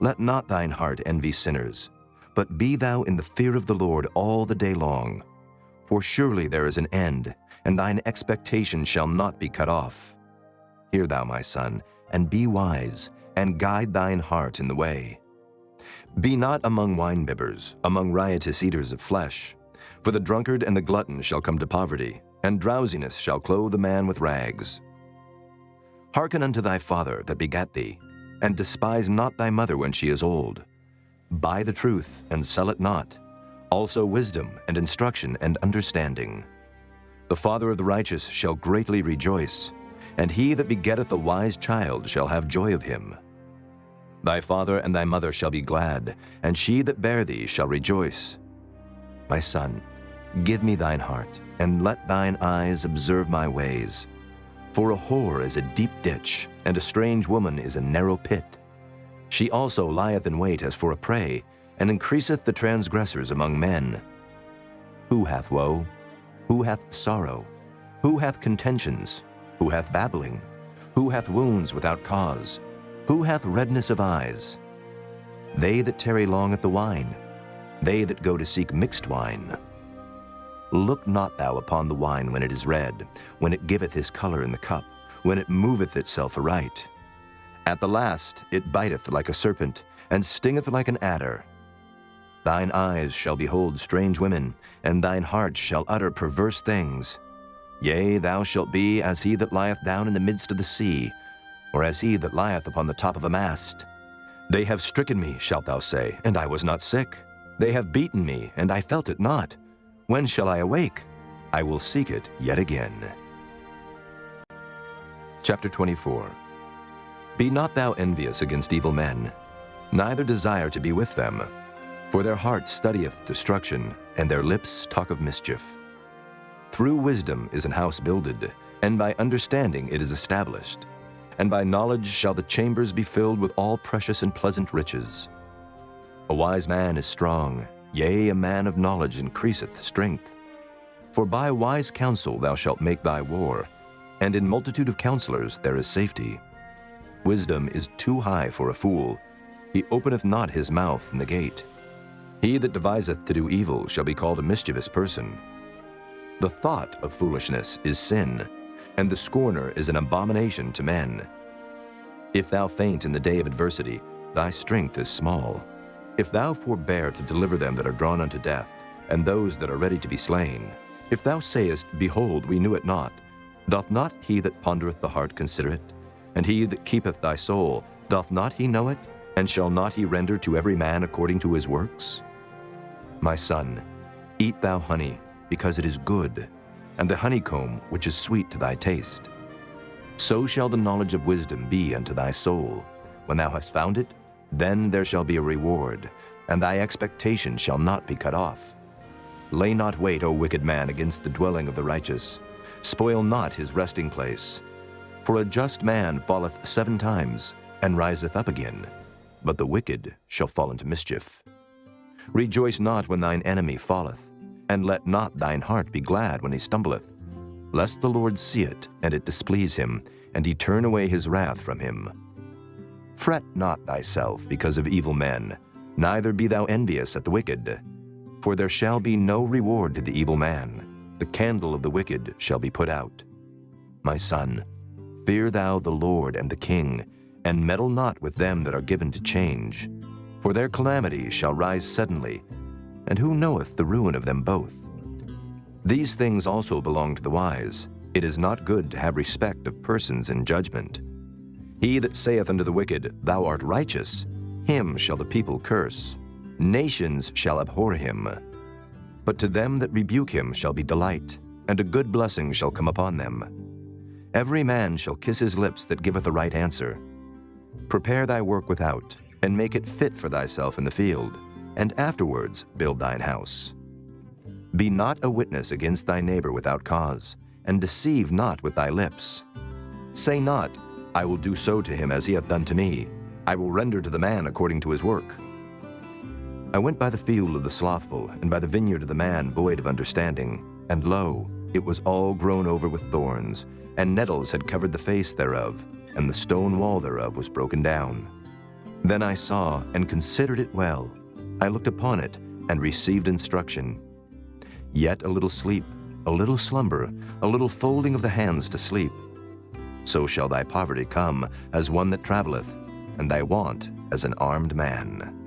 S1: Let not thine heart envy sinners, but be thou in the fear of the Lord all the day long. For surely there is an end, and thine expectation shall not be cut off. Hear thou, my son, and be wise, and guide thine heart in the way. Be not among winebibbers, among riotous eaters of flesh. For the drunkard and the glutton shall come to poverty, and drowsiness shall clothe the man with rags. Hearken unto thy father that begat thee, and despise not thy mother when she is old. Buy the truth, and sell it not, also wisdom, and instruction, and understanding. The father of the righteous shall greatly rejoice, and he that begetteth a wise child shall have joy of him. Thy father and thy mother shall be glad, and she that bare thee shall rejoice. My son, give me thine heart, and let thine eyes observe my ways. For a whore is a deep ditch, and a strange woman is a narrow pit. She also lieth in wait as for a prey, and increaseth the transgressors among men. Who hath woe? Who hath sorrow? Who hath contentions? Who hath babbling? Who hath wounds without cause? Who hath redness of eyes? They that tarry long at the wine, they that go to seek mixed wine. Look not thou upon the wine when it is red, when it giveth his color in the cup, when it moveth itself aright. At the last it biteth like a serpent, and stingeth like an adder. Thine eyes shall behold strange women, and thine heart shall utter perverse things. Yea, thou shalt be as he that lieth down in the midst of the sea, or as he that lieth upon the top of a mast. They have stricken me, shalt thou say, and I was not sick. They have beaten me, and I felt it not. When shall I awake? I will seek it yet again. Chapter 24. Be not thou envious against evil men, neither desire to be with them. For their heart studieth destruction, and their lips talk of mischief. Through wisdom is an house builded, and by understanding it is established. And by knowledge shall the chambers be filled with all precious and pleasant riches. A wise man is strong, yea, a man of knowledge increaseth strength. For by wise counsel thou shalt make thy war, and in multitude of counselors there is safety. Wisdom is too high for a fool. He openeth not his mouth in the gate. He that deviseth to do evil shall be called a mischievous person. The thought of foolishness is sin, and the scorner is an abomination to men. If thou faint in the day of adversity, thy strength is small. If thou forbear to deliver them that are drawn unto death, and those that are ready to be slain, if thou sayest, Behold, we knew it not, doth not he that pondereth the heart consider it? And he that keepeth thy soul, doth not he know it? And shall not he render to every man according to his works? My son, eat thou honey, because it is good, and the honeycomb which is sweet to thy taste. So shall the knowledge of wisdom be unto thy soul. When thou hast found it, then there shall be a reward, and thy expectation shall not be cut off. Lay not wait, O wicked man, against the dwelling of the righteous. Spoil not his resting place. For a just man falleth 7 times, and riseth up again, but the wicked shall fall into mischief. Rejoice not when thine enemy falleth, and let not thine heart be glad when he stumbleth, lest the Lord see it, and it displease him, and he turn away his wrath from him. Fret not thyself because of evil men, neither be thou envious at the wicked. For there shall be no reward to the evil man. The candle of the wicked shall be put out. My son, fear thou the Lord and the king, and meddle not with them that are given to change. For their calamity shall rise suddenly, and who knoweth the ruin of them both? These things also belong to the wise. It is not good to have respect of persons in judgment. He that saith unto the wicked, Thou art righteous, him shall the people curse. Nations shall abhor him. But to them that rebuke him shall be delight, and a good blessing shall come upon them. Every man shall kiss his lips that giveth a right answer. Prepare thy work without, and make it fit for thyself in the field, and afterwards build thine house. Be not a witness against thy neighbor without cause, and deceive not with thy lips. Say not, I will do so to him as he hath done to me. I will render to the man according to his work. I went by the field of the slothful, and by the vineyard of the man void of understanding, and lo, it was all grown over with thorns, and nettles had covered the face thereof, and the stone wall thereof was broken down. Then I saw and considered it well. I looked upon it, and received instruction. Yet a little sleep, a little slumber, a little folding of the hands to sleep. So shall thy poverty come as one that travelleth, and thy want as an armed man.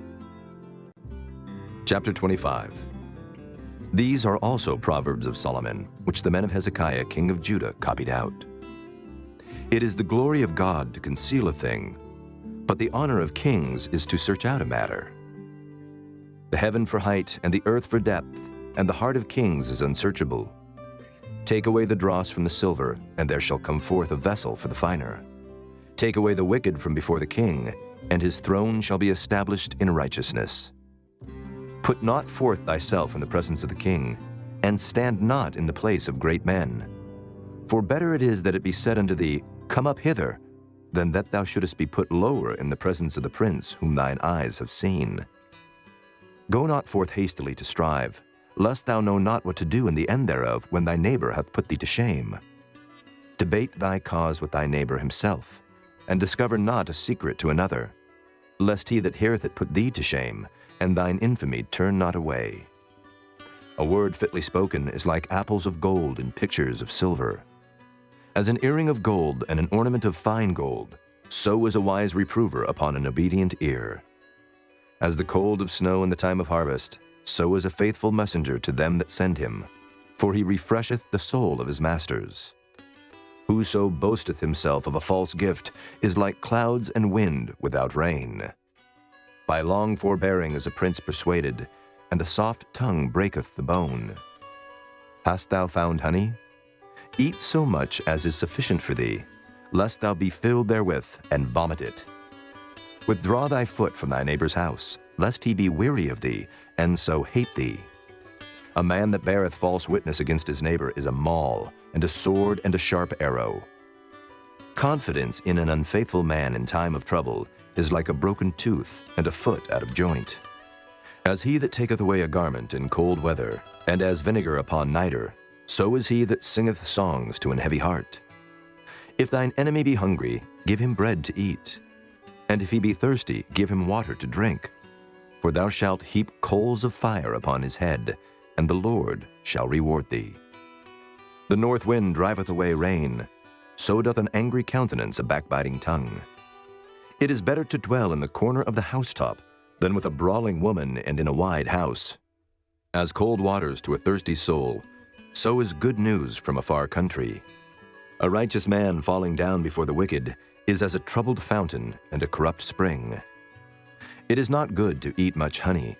S1: Chapter 25. These are also Proverbs of Solomon, which the men of Hezekiah king of Judah copied out. It is the glory of God to conceal a thing, but the honor of kings is to search out a matter. The heaven for height and the earth for depth, and the heart of kings is unsearchable. Take away the dross from the silver, and there shall come forth a vessel for the finer. Take away the wicked from before the king, and his throne shall be established in righteousness. Put not forth thyself in the presence of the king, and stand not in the place of great men. For better it is that it be said unto thee, Come up hither, than that thou shouldest be put lower in the presence of the prince whom thine eyes have seen. Go not forth hastily to strive, lest thou know not what to do in the end thereof when thy neighbor hath put thee to shame. Debate thy cause with thy neighbor himself, and discover not a secret to another, lest he that heareth it put thee to shame, and thine infamy turn not away. A word fitly spoken is like apples of gold in pictures of silver. As an earring of gold and an ornament of fine gold, so is a wise reprover upon an obedient ear. As the cold of snow in the time of harvest, so is a faithful messenger to them that send him, for he refresheth the soul of his masters. Whoso boasteth himself of a false gift is like clouds and wind without rain. By long forbearing is a prince persuaded, and a soft tongue breaketh the bone. Hast thou found honey? Eat so much as is sufficient for thee, lest thou be filled therewith and vomit it. Withdraw thy foot from thy neighbor's house, lest he be weary of thee, and so hate thee. A man that beareth false witness against his neighbor is a maul, and a sword and a sharp arrow. Confidence in an unfaithful man in time of trouble is like a broken tooth and a foot out of joint. As he that taketh away a garment in cold weather, and as vinegar upon nitre, so is he that singeth songs to an heavy heart. If thine enemy be hungry, give him bread to eat, and if he be thirsty, give him water to drink. For thou shalt heap coals of fire upon his head, and the Lord shall reward thee. The north wind driveth away rain, so doth an angry countenance a backbiting tongue. It is better to dwell in the corner of the housetop than with a brawling woman and in a wide house. As cold waters to a thirsty soul, so is good news from a far country. A righteous man falling down before the wicked is as a troubled fountain and a corrupt spring. It is not good to eat much honey,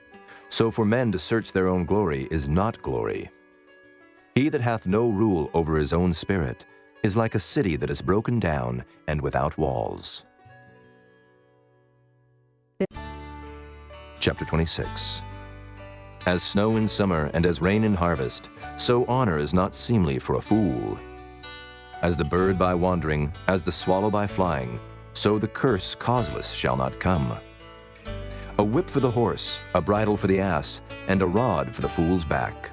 S1: so for men to search their own glory is not glory. He that hath no rule over his own spirit is like a city that is broken down and without walls. Chapter 26. As snow in summer and as rain in harvest, so honor is not seemly for a fool. As the bird by wandering, as the swallow by flying, so the curse causeless shall not come. A whip for the horse, a bridle for the ass, and a rod for the fool's back.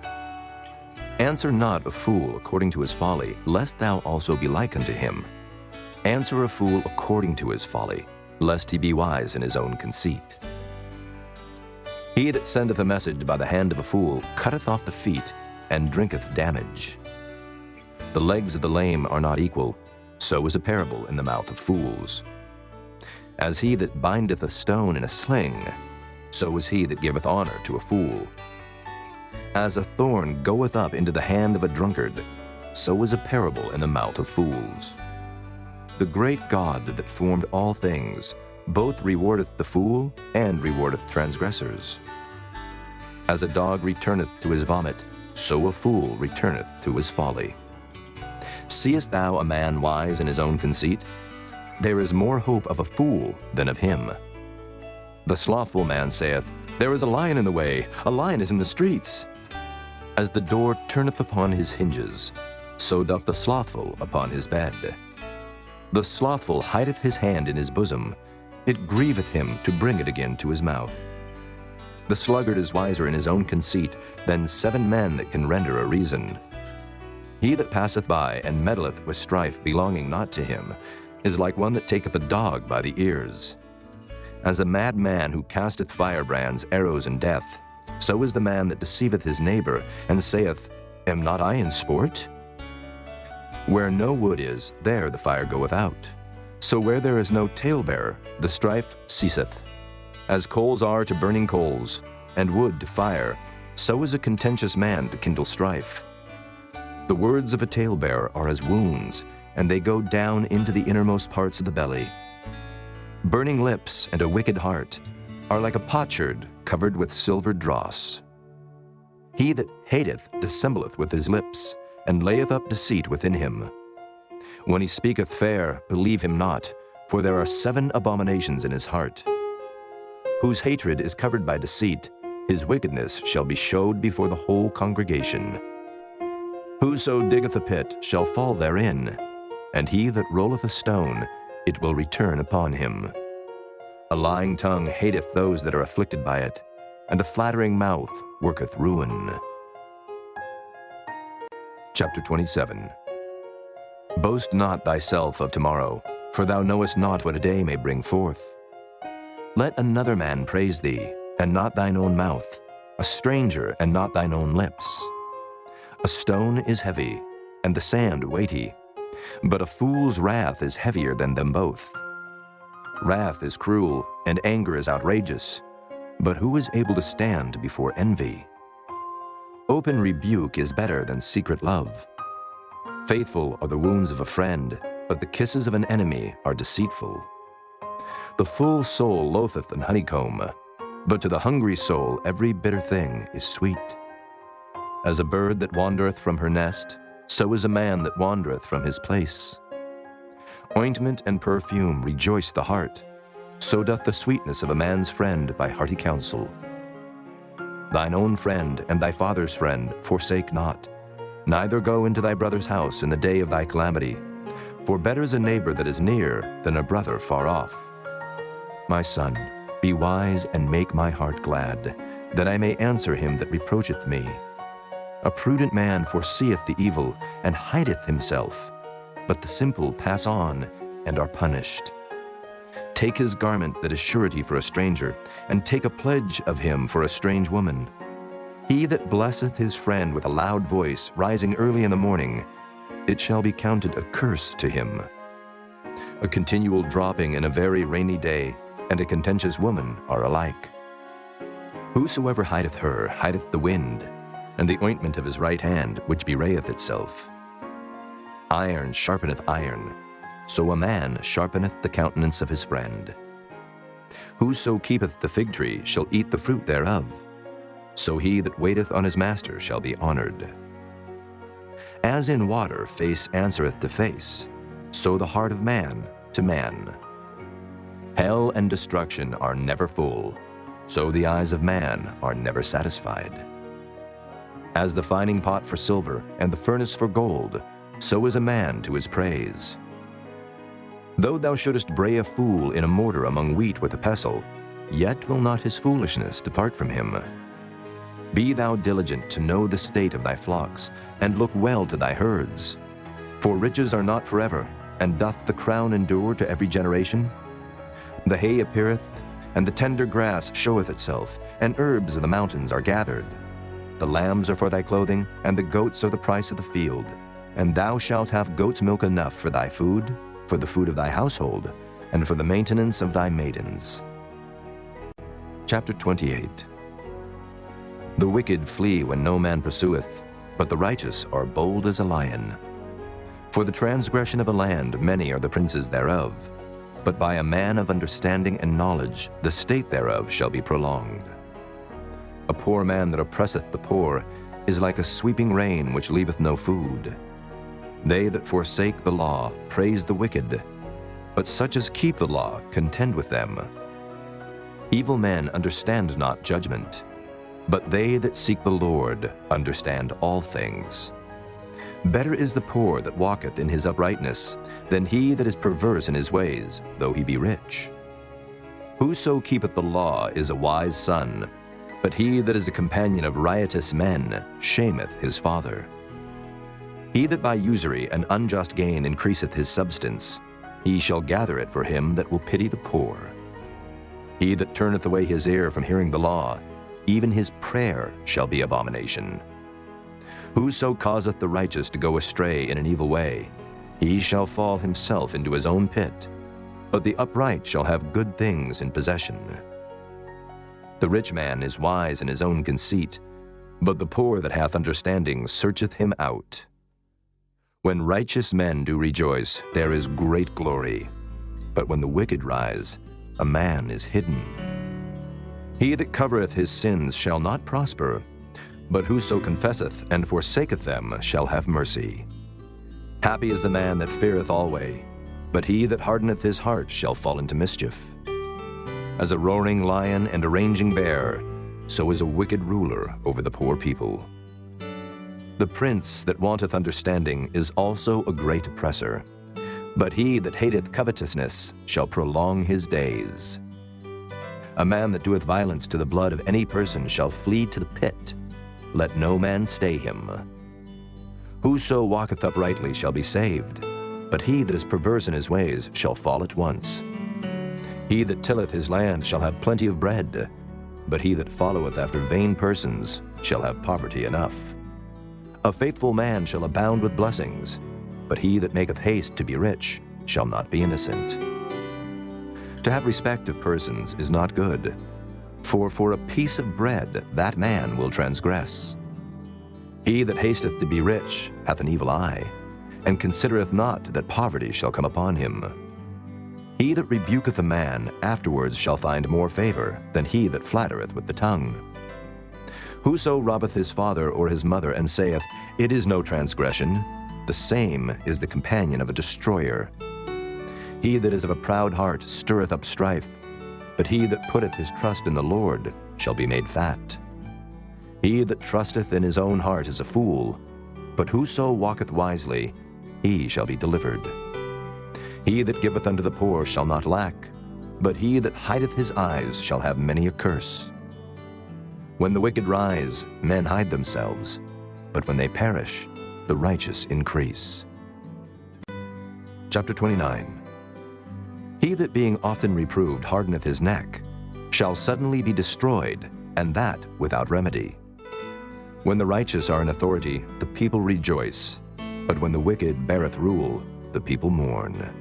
S1: Answer not a fool according to his folly, lest thou also be like unto him. Answer a fool according to his folly, lest he be wise in his own conceit. He that sendeth a message by the hand of a fool cutteth off the feet, and drinketh damage. The legs of the lame are not equal, so is a parable in the mouth of fools. As he that bindeth a stone in a sling, so is he that giveth honor to a fool. As a thorn goeth up into the hand of a drunkard, so is a parable in the mouth of fools. The great God that formed all things both rewardeth the fool and rewardeth transgressors. As a dog returneth to his vomit, so a fool returneth to his folly. Seest thou a man wise in his own conceit? There is more hope of a fool than of him. The slothful man saith, There is a lion in the way, a lion is in the streets. As the door turneth upon his hinges, so doth the slothful upon his bed. The slothful hideth his hand in his bosom, it grieveth him to bring it again to his mouth. The sluggard is wiser in his own conceit than 7 men that can render a reason. He that passeth by and meddleth with strife belonging not to him is like one that taketh a dog by the ears. As a mad man who casteth firebrands, arrows, and death, so is the man that deceiveth his neighbor, and saith, Am not I in sport? Where no wood is, there the fire goeth out. So where there is no talebearer, the strife ceaseth. As coals are to burning coals, and wood to fire, so is a contentious man to kindle strife. The words of a talebearer are as wounds, and they go down into the innermost parts of the belly. Burning lips and a wicked heart are like a potsherd covered with silver dross. He that hateth dissembleth with his lips, and layeth up deceit within him. When he speaketh fair, believe him not, for there are 7 abominations in his heart. Whose hatred is covered by deceit, his wickedness shall be showed before the whole congregation. Whoso diggeth a pit shall fall therein, and he that rolleth a stone, it will return upon him. A lying tongue hateth those that are afflicted by it, and a flattering mouth worketh ruin. Chapter 27. Boast not thyself of tomorrow, for thou knowest not what a day may bring forth. Let another man praise thee, and not thine own mouth, a stranger, and not thine own lips. A stone is heavy, and the sand weighty, but a fool's wrath is heavier than them both. Wrath is cruel, and anger is outrageous, but who is able to stand before envy? Open rebuke is better than secret love. Faithful are the wounds of a friend, but the kisses of an enemy are deceitful. The full soul loatheth an honeycomb, but to the hungry soul every bitter thing is sweet. As a bird that wandereth from her nest, so is a man that wandereth from his place. Ointment and perfume rejoice the heart, so doth the sweetness of a man's friend by hearty counsel. Thine own friend and thy father's friend forsake not, neither go into thy brother's house in the day of thy calamity, for better is a neighbor that is near than a brother far off. My son, be wise and make my heart glad, that I may answer him that reproacheth me. A prudent man foreseeth the evil, and hideth himself, but the simple pass on and are punished. Take his garment that is surety for a stranger, and take a pledge of him for a strange woman. He that blesseth his friend with a loud voice, rising early in the morning, it shall be counted a curse to him. A continual dropping in a very rainy day, and a contentious woman are alike. Whosoever hideth her hideth the wind, and the ointment of his right hand, which bewrayeth itself. Iron sharpeneth iron, so a man sharpeneth the countenance of his friend. Whoso keepeth the fig tree shall eat the fruit thereof, so he that waiteth on his master shall be honored. As in water face answereth to face, so the heart of man to man. Hell and destruction are never full, so the eyes of man are never satisfied. As the fining pot for silver and the furnace for gold, so is a man to his praise. Though thou shouldest bray a fool in a mortar among wheat with a pestle, yet will not his foolishness depart from him. Be thou diligent to know the state of thy flocks, and look well to thy herds. For riches are not forever, and doth the crown endure to every generation? The hay appeareth, and the tender grass showeth itself, and herbs of the mountains are gathered. The lambs are for thy clothing, and the goats are the price of the field. And thou shalt have goat's milk enough for thy food, for the food of thy household, and for the maintenance of thy maidens. Chapter 28. The wicked flee when no man pursueth, but the righteous are bold as a lion. For the transgression of a land many are the princes thereof, but by a man of understanding and knowledge the state thereof shall be prolonged. A poor man that oppresseth the poor is like a sweeping rain which leaveth no food. They that forsake the law praise the wicked, but such as keep the law contend with them. Evil men understand not judgment, but they that seek the Lord understand all things. Better is the poor that walketh in his uprightness than he that is perverse in his ways, though he be rich. Whoso keepeth the law is a wise son, but he that is a companion of riotous men shameth his father. He that by usury and unjust gain increaseth his substance, he shall gather it for him that will pity the poor. He that turneth away his ear from hearing the law, even his prayer shall be abomination. Whoso causeth the righteous to go astray in an evil way, he shall fall himself into his own pit, but the upright shall have good things in possession. The rich man is wise in his own conceit, but the poor that hath understanding searcheth him out. When righteous men do rejoice, there is great glory. But when the wicked rise, a man is hidden. He that covereth his sins shall not prosper, but whoso confesseth and forsaketh them shall have mercy. Happy is the man that feareth alway, but he that hardeneth his heart shall fall into mischief. As a roaring lion and a raging bear, so is a wicked ruler over the poor people. The prince that wanteth understanding is also a great oppressor, but he that hateth covetousness shall prolong his days. A man that doeth violence to the blood of any person shall flee to the pit. Let no man stay him. Whoso walketh uprightly shall be saved, but he that is perverse in his ways shall fall at once. He that tilleth his land shall have plenty of bread, but he that followeth after vain persons shall have poverty enough. A faithful man shall abound with blessings, but he that maketh haste to be rich shall not be innocent. To have respect of persons is not good, for a piece of bread that man will transgress. He that hasteth to be rich hath an evil eye, and considereth not that poverty shall come upon him. He that rebuketh a man afterwards shall find more favor than he that flattereth with the tongue. Whoso robbeth his father or his mother, and saith, It is no transgression, the same is the companion of a destroyer. He that is of a proud heart stirreth up strife, but he that putteth his trust in the Lord shall be made fat. He that trusteth in his own heart is a fool, but whoso walketh wisely, he shall be delivered. He that giveth unto the poor shall not lack, but he that hideth his eyes shall have many a curse. When the wicked rise, men hide themselves, but when they perish, the righteous increase. Chapter 29. He that being often reproved hardeneth his neck shall suddenly be destroyed, and that without remedy. When the righteous are in authority, the people rejoice, but when the wicked beareth rule, the people mourn.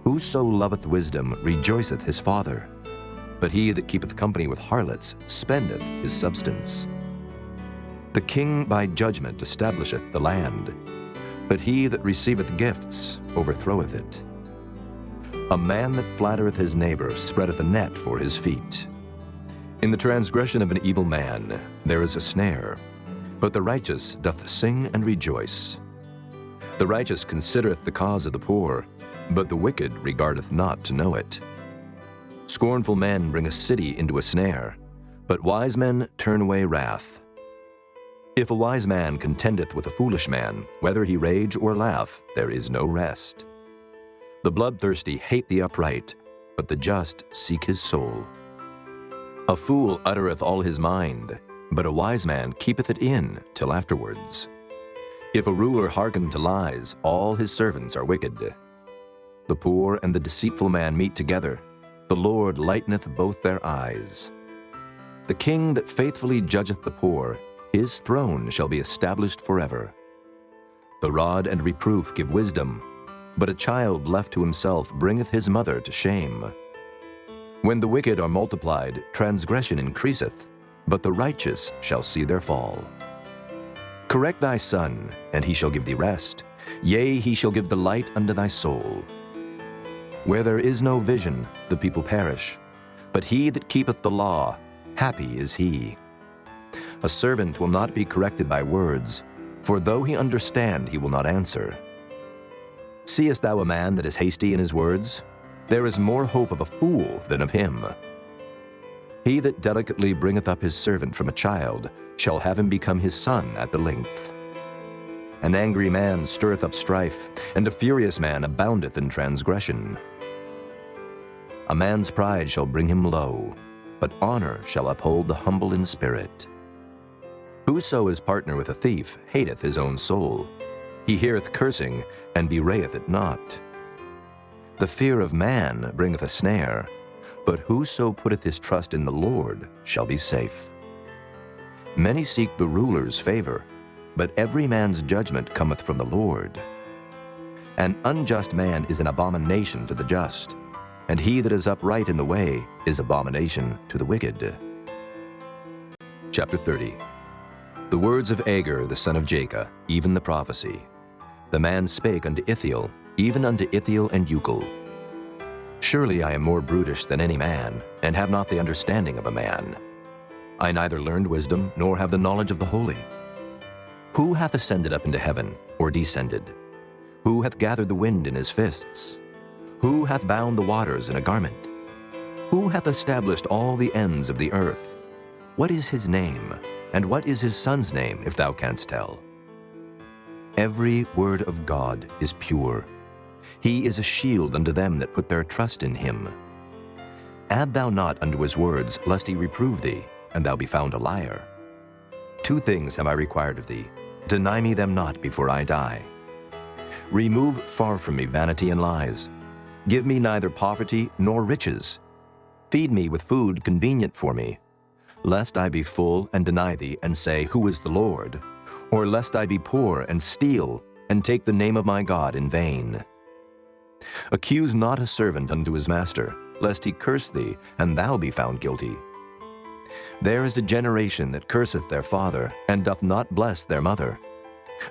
S1: Whoso loveth wisdom rejoiceth his father, but he that keepeth company with harlots spendeth his substance. The king by judgment establisheth the land, but he that receiveth gifts overthroweth it. A man that flattereth his neighbor spreadeth a net for his feet. In the transgression of an evil man there is a snare, but the righteous doth sing and rejoice. The righteous considereth the cause of the poor, but the wicked regardeth not to know it. Scornful men bring a city into a snare, but wise men turn away wrath. If a wise man contendeth with a foolish man, whether he rage or laugh, there is no rest. The bloodthirsty hate the upright, but the just seek his soul. A fool uttereth all his mind, but a wise man keepeth it in till afterwards. If a ruler hearken to lies, all his servants are wicked. The poor and the deceitful man meet together. The Lord lighteneth both their eyes. The king that faithfully judgeth the poor, his throne shall be established forever. The rod and reproof give wisdom, but a child left to himself bringeth his mother to shame. When the wicked are multiplied, transgression increaseth, but the righteous shall see their fall. Correct thy son, and he shall give thee rest. Yea, he shall give the light unto thy soul. Where there is no vision, the people perish, but he that keepeth the law, happy is he. A servant will not be corrected by words, for though he understand, he will not answer. Seest thou a man that is hasty in his words? There is more hope of a fool than of him. He that delicately bringeth up his servant from a child shall have him become his son at the length. An angry man stirreth up strife, and a furious man aboundeth in transgression. A man's pride shall bring him low, but honor shall uphold the humble in spirit. Whoso is partner with a thief hateth his own soul. He heareth cursing, and bewrayeth it not. The fear of man bringeth a snare, but whoso putteth his trust in the Lord shall be safe. Many seek the ruler's favor, but every man's judgment cometh from the Lord. An unjust man is an abomination to the just, and he that is upright in the way is abomination to the wicked. Chapter 30. The words of Agur the son of Jacob, even the prophecy. The man spake unto Ithiel, even unto Ithiel and Euchel. Surely I am more brutish than any man, and have not the understanding of a man. I neither learned wisdom, nor have the knowledge of the holy. Who hath ascended up into heaven, or descended? Who hath gathered the wind in his fists? Who hath bound the waters in a garment? Who hath established all the ends of the earth? What is his name, and what is his son's name, if thou canst tell? Every word of God is pure. He is a shield unto them that put their trust in him. Add thou not unto his words, lest he reprove thee, and thou be found a liar. 2 things have I required of thee. Deny me them not before I die. Remove far from me vanity and lies. Give me neither poverty nor riches. Feed me with food convenient for me, lest I be full and deny thee, and say, Who is the Lord? Or lest I be poor and steal, and take the name of my God in vain. Accuse not a servant unto his master, lest he curse thee, and thou be found guilty. There is a generation that curseth their father, and doth not bless their mother.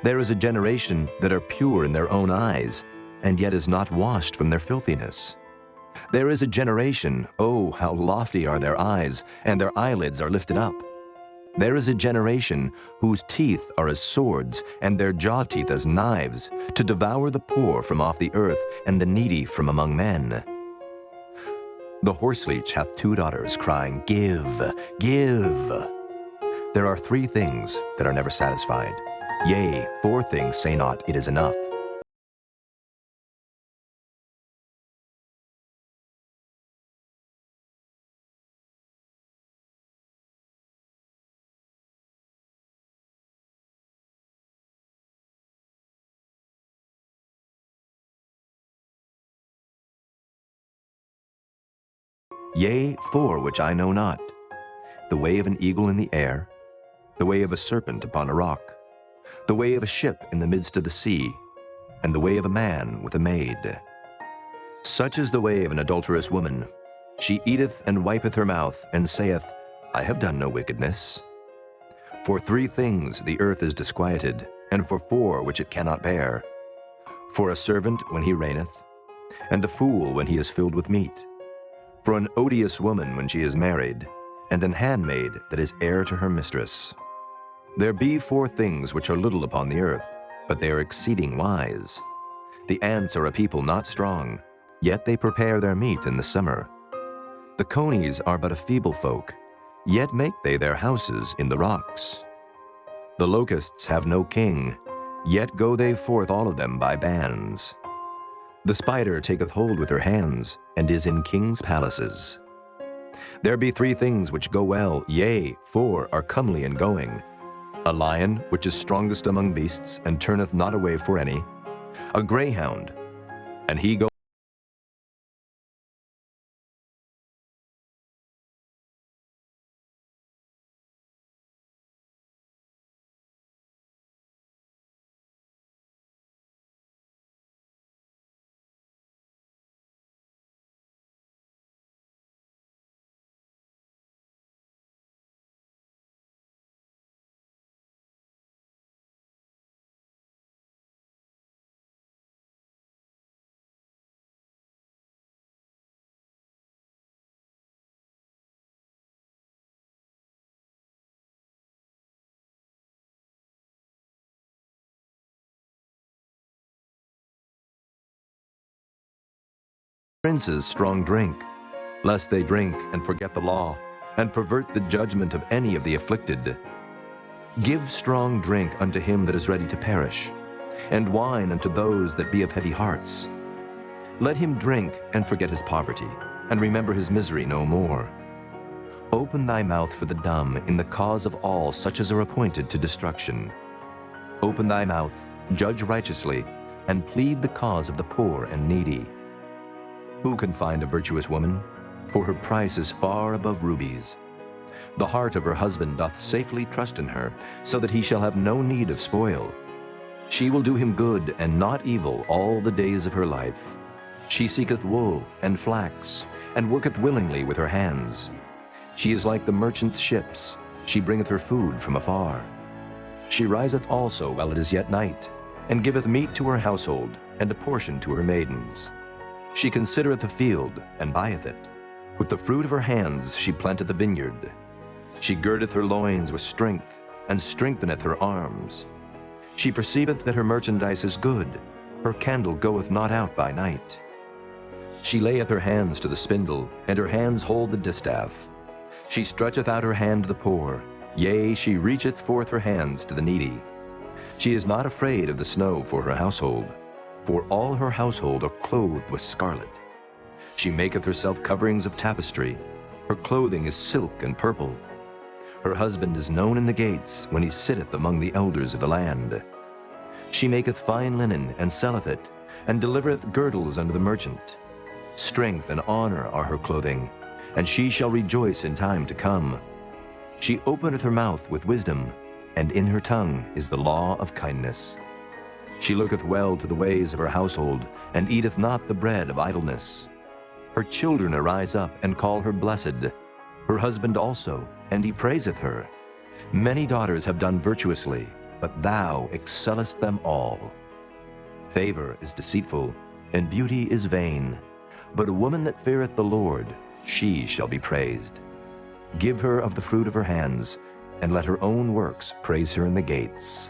S1: There is a generation that are pure in their own eyes, and yet is not washed from their filthiness. There is a generation, oh, how lofty are their eyes, and their eyelids are lifted up. There is a generation whose teeth are as swords, and their jaw teeth as knives, to devour the poor from off the earth, and the needy from among men. The horseleech hath 2 daughters, crying, Give, give. There are 3 things that are never satisfied. Yea, 4 things say not, It is enough. Yea, 4 which I know not. The way of an eagle in the air, the way of a serpent upon a rock, the way of a ship in the midst of the sea, and the way of a man with a maid. Such is the way of an adulterous woman. She eateth and wipeth her mouth, and saith, I have done no wickedness. For 3 things the earth is disquieted, and for 4 which it cannot bear. For a servant when he reigneth, and a fool when he is filled with meat. For an odious woman when she is married, and an handmaid that is heir to her mistress. There be 4 things which are little upon the earth, but they are exceeding wise. The ants are a people not strong, yet they prepare their meat in the summer. The conies are but a feeble folk, yet make they their houses in the rocks. The locusts have no king, yet go they forth all of them by bands. The spider taketh hold with her hands, and is in kings' palaces. There be 3 things which go well, yea, 4 are comely in going. A lion, which is strongest among beasts, and turneth not away for any. A greyhound, and he goeth princes strong drink, lest they drink and forget the law, and pervert the judgment of any of the afflicted. Give strong drink unto him that is ready to perish, and wine unto those that be of heavy hearts. Let him drink and forget his poverty, and remember his misery no more. Open thy mouth for the dumb in the cause of all such as are appointed to destruction. Open thy mouth, judge righteously, and plead the cause of the poor and needy. Who can find a virtuous woman? For her price is far above rubies. The heart of her husband doth safely trust in her, so that he shall have no need of spoil. She will do him good and not evil all the days of her life. She seeketh wool and flax, and worketh willingly with her hands. She is like the merchant's ships. She bringeth her food from afar. She riseth also while it is yet night, and giveth meat to her household, and a portion to her maidens. She considereth the field, and buyeth it. With the fruit of her hands she planteth the vineyard. She girdeth her loins with strength, and strengtheneth her arms. She perceiveth that her merchandise is good, her candle goeth not out by night. She layeth her hands to the spindle, and her hands hold the distaff. She stretcheth out her hand to the poor, yea, she reacheth forth her hands to the needy. She is not afraid of the snow for her household, for all her household are clothed with scarlet. She maketh herself coverings of tapestry, her clothing is silk and purple. Her husband is known in the gates, when he sitteth among the elders of the land. She maketh fine linen, and selleth it, and delivereth girdles unto the merchant. Strength and honor are her clothing, and she shall rejoice in time to come. She openeth her mouth with wisdom, and in her tongue is the law of kindness. She looketh well to the ways of her household, and eateth not the bread of idleness. Her children arise up, and call her blessed. Her husband also, and he praiseth her. Many daughters have done virtuously, but thou excellest them all. Favor is deceitful, and beauty is vain, but a woman that feareth the Lord, she shall be praised. Give her of the fruit of her hands, and let her own works praise her in the gates.